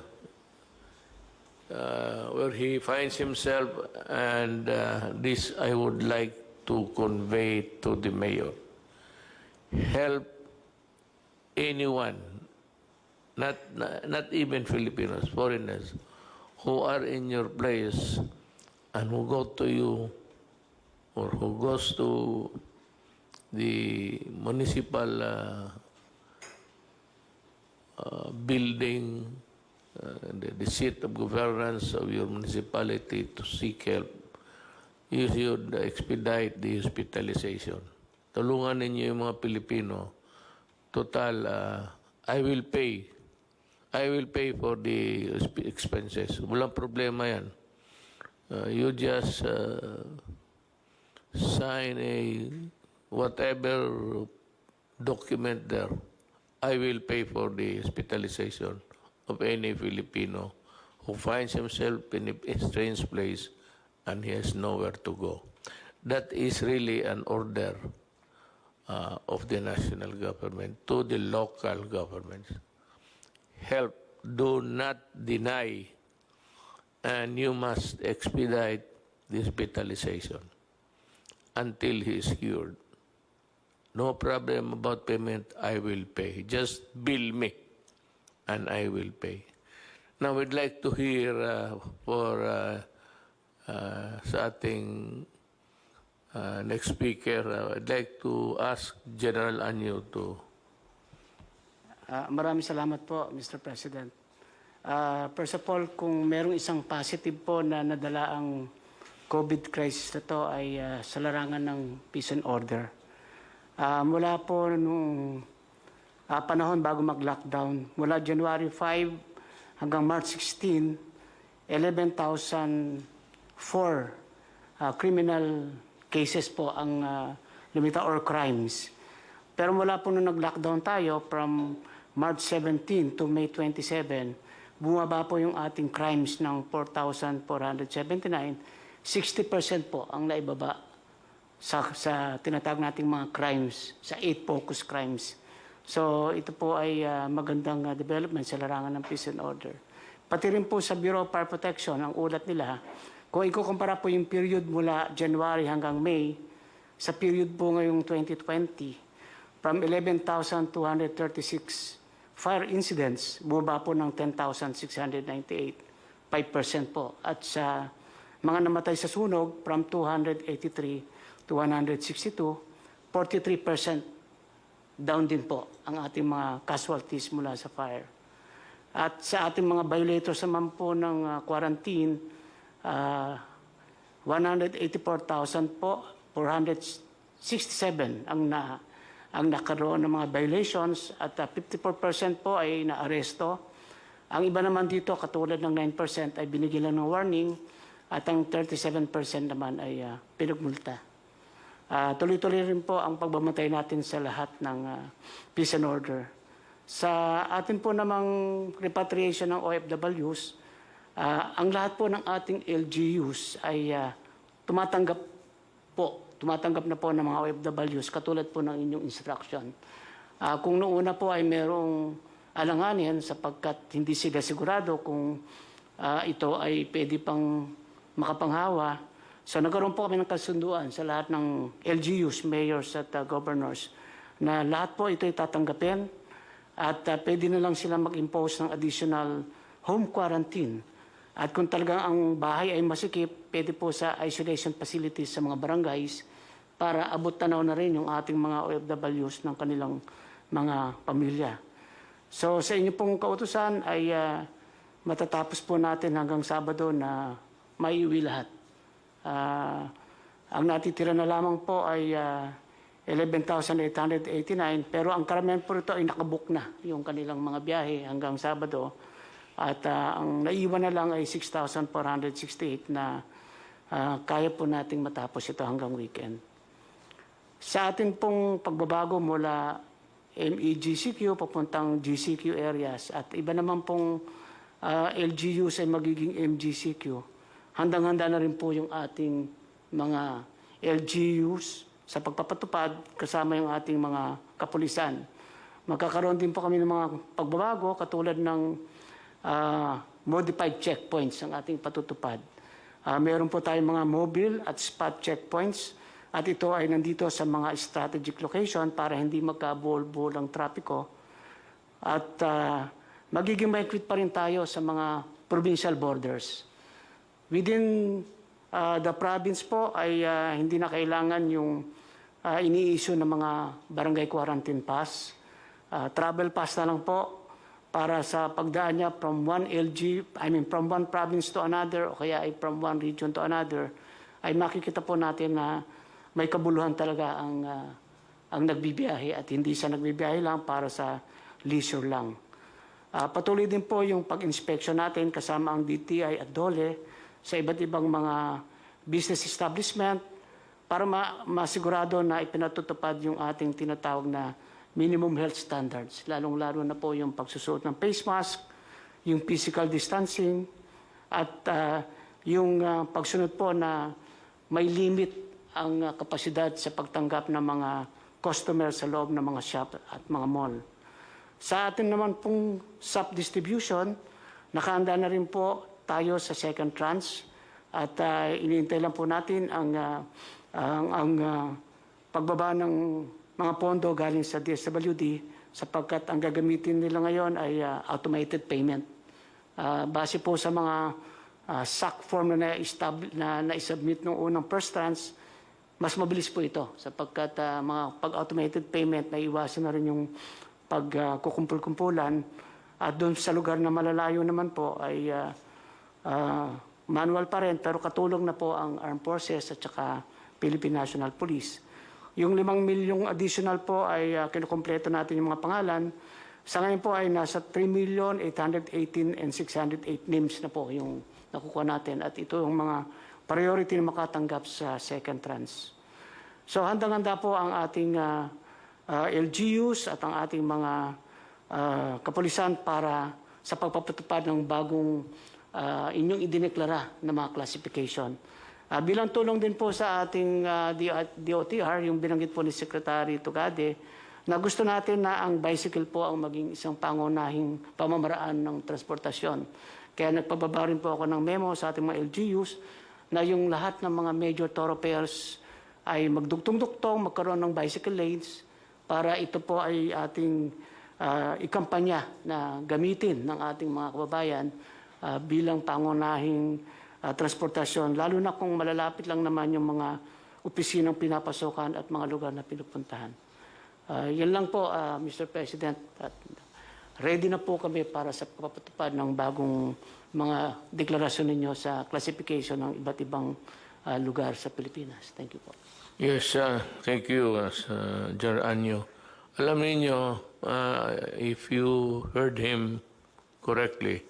[SPEAKER 1] he finds himself, and this I would like to convey to the mayor. Help anyone, not even Filipinos, foreigners, who are in your place and who go to you or who goes to the municipal building, the seat of governance of your municipality to seek help. You should expedite the hospitalization. Tulungan ninyo yung mga Pilipino. Total, I will pay for the expenses. Walang problema yan. You just sign a whatever document there, I will pay for the hospitalization of any Filipino who finds himself in a strange place and he has nowhere to go. That is really an order of the national government to the local governments. Help, do not deny, and you must expedite the hospitalization until he is cured. No problem about payment, I will pay. Just bill me, and I will pay. Now, we'd like to hear sa ating next speaker, I'd like to ask General Anyo to...
[SPEAKER 6] Maraming salamat po, Mr. President. First of all, kung merong isang positive po na nadala ang COVID crisis na to ay sa larangan ng peace and order. Mula po nung panahon bago mag-lockdown, mula January 5 hanggang March 16, 11,004 criminal cases po ang lumitaw or crimes. Pero mula po nung nag-lockdown tayo from March 17 to May 27, bumaba po yung ating crimes ng 4,479. 60% po ang naibaba sa tinatawag nating mga crimes, sa 8 focus crimes. So ito po ay magandang development sa larangan ng peace and order. Pati rin po sa Bureau of Fire Protection, ang ulat nila, kung ikukumpara po yung period mula January hanggang May, sa period po ngayong 2020, from 11,236 fire incidents, bumaba po ng 10,698, 5% po. At sa mga namatay sa sunog, from 283 to 162, 43% down din po ang ating mga casualties mula sa fire. At sa ating mga violators naman po ng quarantine, 184,000 po, 467 ang nakaroon ng mga violations at 54% po ay naaresto. Ang iba naman dito, katulad ng 9% ay binigyan lang ng warning at ang 37% naman ay pinagmulta. Tuloy-tuloy rin po ang pagbamatay natin sa lahat ng peace and order. Sa atin po namang repatriation ng OFWs, ang lahat po ng ating LGUs ay tumatanggap na po ng mga OFWs katulad po ng inyong instruction. Kung noong una po ay merong alanganin sapagkat hindi sila sigurado kung ito ay pwede pang makapanghawa, so nagkaroon po kami ng kasunduan sa lahat ng LGUs, mayors at governors na lahat po ito ay tatanggapin at pwede na lang sila mag-impose ng additional home quarantine. At kung talagang ang bahay ay masikip, pwede po sa isolation facilities sa mga barangays para abot tanaw na rin yung ating mga OFWs ng kanilang mga pamilya. So sa inyo pong kautusan ay matatapos po natin hanggang Sabado na maiuwi lahat. Ang natitira na lamang po ay 11,889 pero ang karamihan po ito ay nakabook na yung kanilang mga biyahe hanggang Sabado. At ang naiwan na lang ay 6,468 na kaya po nating matapos ito hanggang weekend. Sa atin pong pagbabago mula MEGCQ papuntang GCQ areas at iba naman pong LGUs ay magiging MGCQ, handang-handa na rin po yung ating mga LGUs sa pagpapatupad kasama yung ating mga kapulisan. Magkakaroon din po kami ng mga pagbabago katulad ng modified checkpoints ang ating patutupad. Meron po tayong mga mobile at spot checkpoints at ito ay nandito sa mga strategic location para hindi magkabuhol-buhol ang trapiko. At magiging mahigpit pa rin tayo sa mga provincial borders. Within the province po ay hindi na kailangan yung ini-issue ng mga barangay quarantine pass. Travel pass na lang po para sa pagdaan niya from one province to another o kaya ay from one region to another, ay makikita po natin na may kabuluhan talaga ang nagbibiyahe at hindi siya nagbibiyahe lang para sa leisure lang. Patuloy din po yung pag-inspection natin kasama ang DTI at DOLE sa iba't ibang mga business establishment, para masigurado na ipinatutupad yung ating tinatawag na minimum health standards, lalong-lalo na po yung pagsusuot ng face mask, yung physical distancing, at yung pagsunod po na may limit ang kapasidad sa pagtanggap ng mga customer sa loob ng mga shop at mga mall. Sa atin naman pong SAP distribution, nakahanda na rin po tayo sa second tranche at iniintay lang po natin ang pagbaba ng mga pondo galing sa DSWD sapagkat ang gagamitin nila ngayon ay automated payment. Base po sa mga SAC form na na-submit noong unang first tranche, mas mabilis po ito sapagkat mga pag-automated payment na iwasan na rin yung pagkukumpul-kumpulan at doon sa lugar na malalayo naman po ay manual pa rin pero katulong na po ang Armed Forces at saka Philippine National Police. Yung 5 milyong additional po ay kinukumpleto natin yung mga pangalan. Sa ngayon po ay nasa 3,818,608 names na po yung nakukuha natin at ito yung mga priority na makatanggap sa second tranche. So handang-handa po ang ating LGUs at ang ating mga kapulisan para sa pagpapatupad ng bagong inyong idineklara na mga classification. Bilang tulong din po sa ating DOTR, yung binanggit po ni Secretary Tugade, na gusto natin na ang bicycle po ang maging isang pangunahing pamamaraan ng transportasyon. Kaya nagpababa rin po ako ng memo sa ating mga LGUs na yung lahat ng mga major thoroughfares ay magdugtong-dugtong, magkaroon ng bicycle lanes para ito po ay ating ikampanya na gamitin ng ating mga kababayan bilang pangunahing transportasyon, lalo na kung malalapit lang naman yung mga opisinang pinapasokan at mga lugar na pinupuntahan. Yan lang po, Mr. President. At ready na po kami para sa pagpapatupad ng bagong mga deklarasyon ninyo sa classification ng iba't ibang lugar sa Pilipinas. Thank you po.
[SPEAKER 1] Yes, thank you, General Anyo. Alam niyo, if you heard him correctly,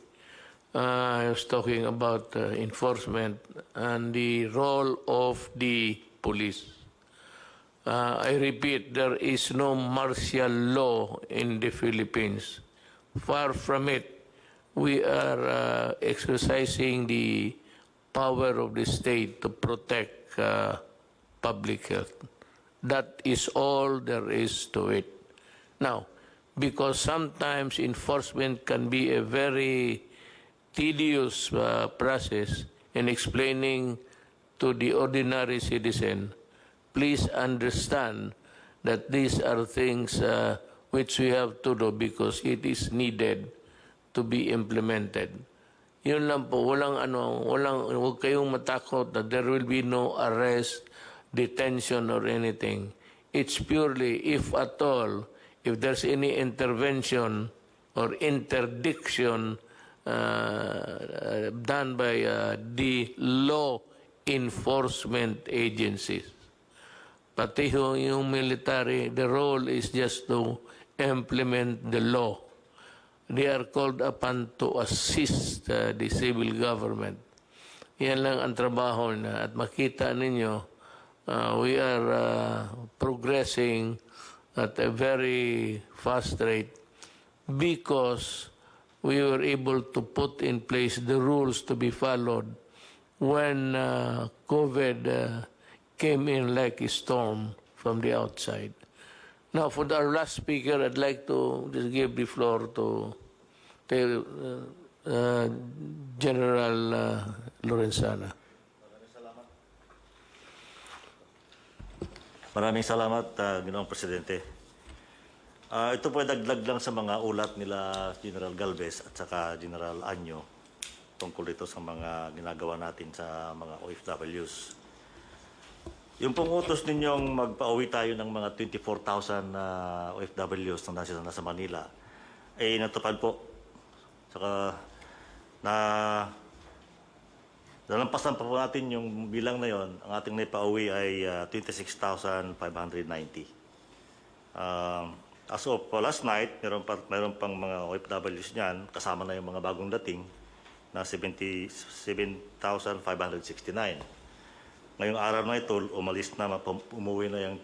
[SPEAKER 1] I was talking about enforcement and the role of the police. I repeat, there is no martial law in the Philippines. Far from it. We are exercising the power of the state to protect public health. That is all there is to it. Now, because sometimes enforcement can be a very tedious process in explaining to the ordinary citizen, please understand that these are things which we have to do because it is needed to be implemented. Yun lang po, huwag kayong matakot that there will be no arrest, detention or anything. It's purely, if at all, if there's any intervention or interdiction done by the law enforcement agencies. Pati yung military, the role is just to implement the law. They are called upon to assist the civil government. Yan lang ang trabaho na. At makita ninyo, we are progressing at a very fast rate because we were able to put in place the rules to be followed when COVID came in like a storm from the outside. Now, for our last speaker, I'd like to just give the floor to General Lorenzana.
[SPEAKER 7] Maraming salamat, Ginoong Presidente. Ito po ay dagdag lang sa mga ulat nila General Galvez at saka General Anyo tungkol ito sa mga ginagawa natin sa mga OFWs. Yung pong utos ninyong magpa-uwi tayo ng mga 24,000 OFWs na nasa Manila, ay natupad po. Saka nalampasan pa po natin yung bilang na yon. Ang ating naipauwi ay 26,590. As of last night, meron pang mga OFWs niyan, kasama na yung mga bagong dating, na 77,569. Ngayong araw na ito, umalis na, umuwi na yung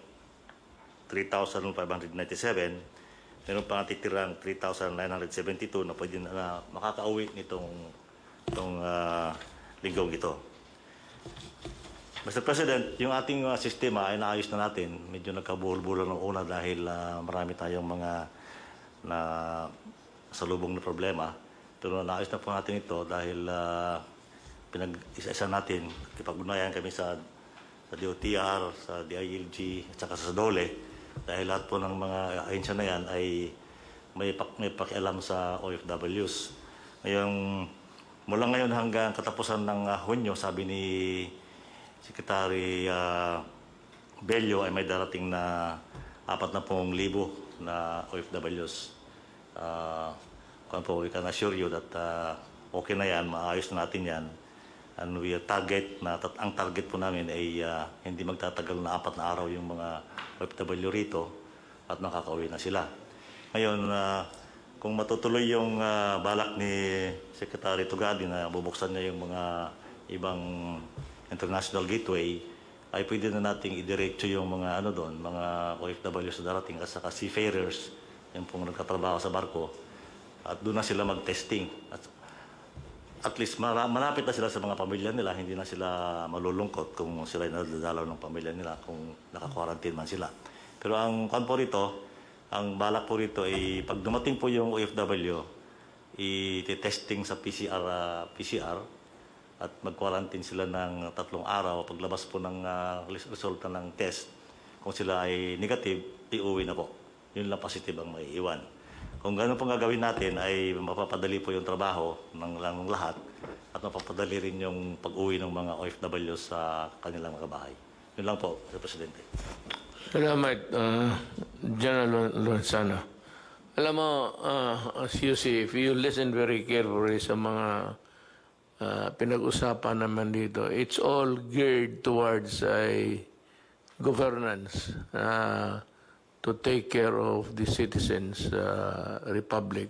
[SPEAKER 7] 3,597. Meron pa nga titirang 3,972 na pwede na makakauwi nitong linggong ito. Mr. President, yung ating sistema ay naayos na natin. Medyo nagkabuhol-buhol ng una dahil marami tayong mga na salubong na problema. Pero naayos na po natin ito dahil pinag-isa-isa natin. Kipag-unayan kami sa DOTR, sa DILG, at saka sa DOLE. Dahil lahat po ng mga ahensya na yan ay may pakialam sa OFWs. Mula ngayon hanggang katapusan ng Hunyo, sabi ni Secretary Bello ay may darating na 40,000 na OFWs. We can assure you that okay na yan, maayos na natin yan. And we ang target po namin ay hindi magtatagal na 4 na araw yung mga OFW rito at nakakauwi na sila. Ngayon, kung matutuloy yung balak ni Secretary Tugadi na bubuksan niya yung mga ibang international gateway, ay pwede na nating idiretso yung mga mga OFW sa darating at saka seafarers, yung pong nagkatrabaho sa barko, at doon na sila mag-testing. At least malapit na sila sa mga pamilya nila, hindi na sila malulungkot kung sila nadadalaw ng pamilya nila, kung naka-quarantine man sila. Pero ang balak po rito ay pag dumating po yung OFW, i-testing sa PCR at mag-quarantine sila ng 3 araw. Paglabas po ng resulta ng test, kung sila ay negative, iuwi na po. Yun lang positive ang may iwan. Kung gano'n pong gagawin natin ay mapapadali po yung trabaho ng lahat at mapapadali rin yung pag-uwi ng mga OFW sa kanilang mga bahay. Yun lang po, Mr. Presidente.
[SPEAKER 1] Salamat, General Lozano. Alam mo, as you see, if you listen very carefully sa mga pinag-usapan naman dito, it's all geared towards a governance to take care of the citizens' republic.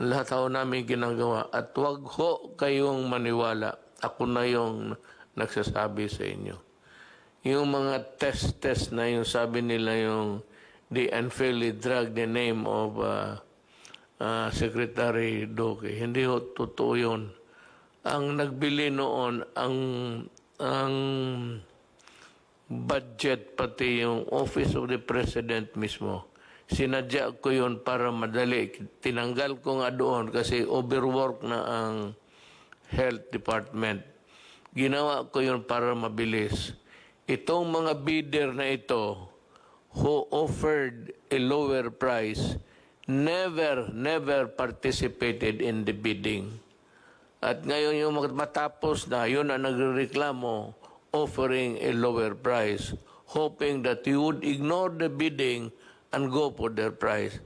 [SPEAKER 1] Lahat ho namin ginagawa. At wag ho kayong maniwala. Ako na yung nagsasabi sa inyo. Yung mga test na yung sabi nila yung they unfairly drag the name of Secretary Duque. Hindi ho totoo yun. Ang nagbili noon, ang budget, pati yung Office of the President mismo, sinadya ko yun para madali. Tinanggal ko nga doon kasi overwork na ang Health Department. Ginawa ko yun para mabilis. Itong mga bidder na ito who offered a lower price never participated in the bidding. At ngayon yung matapos na, yun ang nagreklamo, offering a lower price, hoping that you would ignore the bidding and go for their price.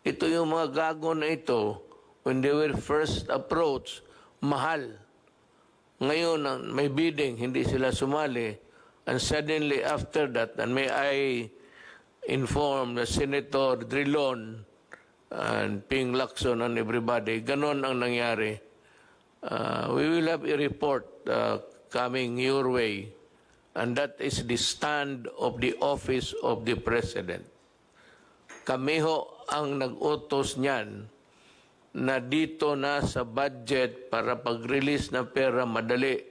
[SPEAKER 1] Ito yung mga gago na ito, when they were first approached, mahal. Ngayon, may bidding, hindi sila sumali. And suddenly after that, and may I inform the Senator Drilon and Ping Lacson and everybody, ganon ang nangyari. We will have a report coming your way, and that is the stand of the Office of the President. Kami ho ang nag-utos niyan na dito na sa budget para pag-release ng pera madali,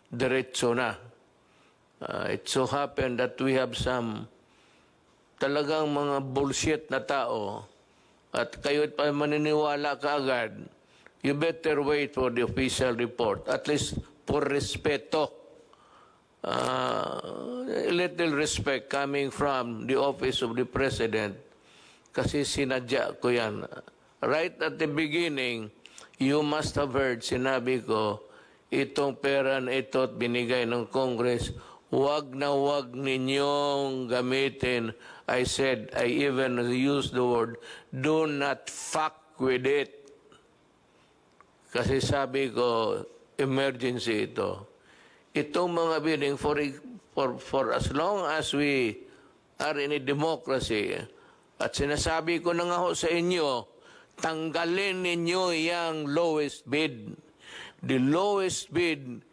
[SPEAKER 1] diretso na. It so happened that we have some talagang mga bullshit na tao at kayo pa maniniwala kaagad, you better wait for the official report, at least for respeto. Little respect coming from the Office of the President kasi sinadya ko yan. Right at the beginning, you must have heard, sinabi ko, itong pera na ito at binigay ng Congress, wag na wag ninyong gamitin. I said, I even used the word, do not fuck with it. Kasi sabi ko, emergency ito. Itong mga bidding, for as long as we are in a democracy, at sinasabi ko na nga ho sa inyo, tanggalin ninyo yung lowest bid. The lowest bid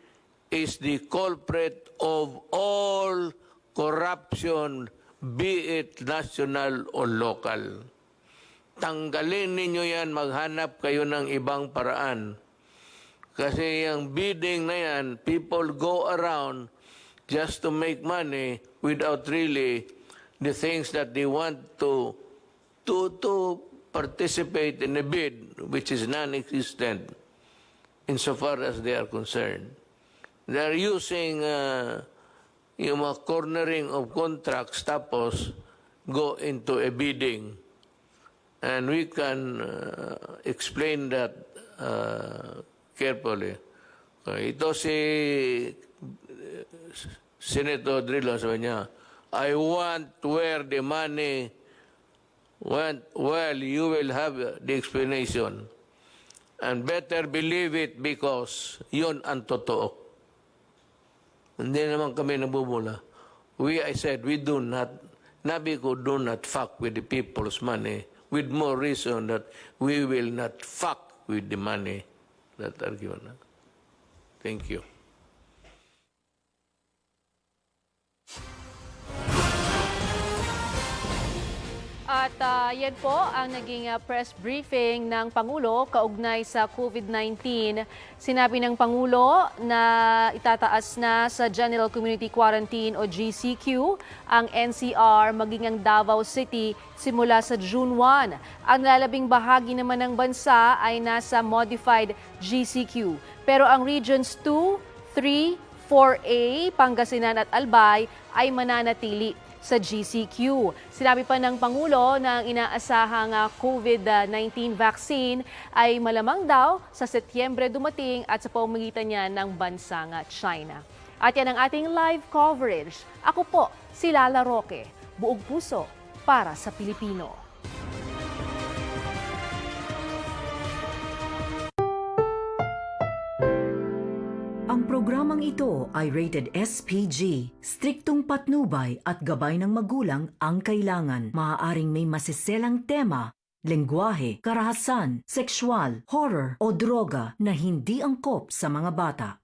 [SPEAKER 1] is the culprit of all corruption, be it national or local. Tanggalin ninyo yan, maghanap kayo ng ibang paraan. Kasi yung bidding na yan, people go around just to make money without really the things that they want to participate in a bid which is non-existent insofar as they are concerned. They are using yung mga cornering of contracts tapos go into a bidding. And we can explain that carefully. Ito si Senator Drillo, sabi niya, I want where the money went. Well, you will have the explanation. And better believe it because yun ang totoo. Hindi naman kami nabubula. I said, we do not, nabi ko, do not fuck with the people's money with more reason that we will not fuck with the money that are given. Thank you.
[SPEAKER 8] At yan po ang naging press briefing ng Pangulo kaugnay sa COVID-19. Sinabi ng Pangulo na itataas na sa General Community Quarantine o GCQ ang NCR maging ang Davao City simula sa June 1. Ang lalabing bahagi naman ng bansa ay nasa modified GCQ. Pero ang Regions 2, 3, 4A, Pangasinan at Albay ay mananatili sa GCQ. Sinabi pa ng Pangulo na ang inaasahang COVID-19 vaccine ay malamang daw sa Setyembre dumating at sa pamamagitan niya ng bansang China. At yan ang ating live coverage. Ako po, si Lala Roque, buog puso para sa Pilipino.
[SPEAKER 9] Ang programang ito ay rated SPG. Striktong patnubay at gabay ng magulang ang kailangan. Maaaring may masiselang tema, lengguwahe, karahasan, sexual, horror o droga na hindi angkop sa mga bata.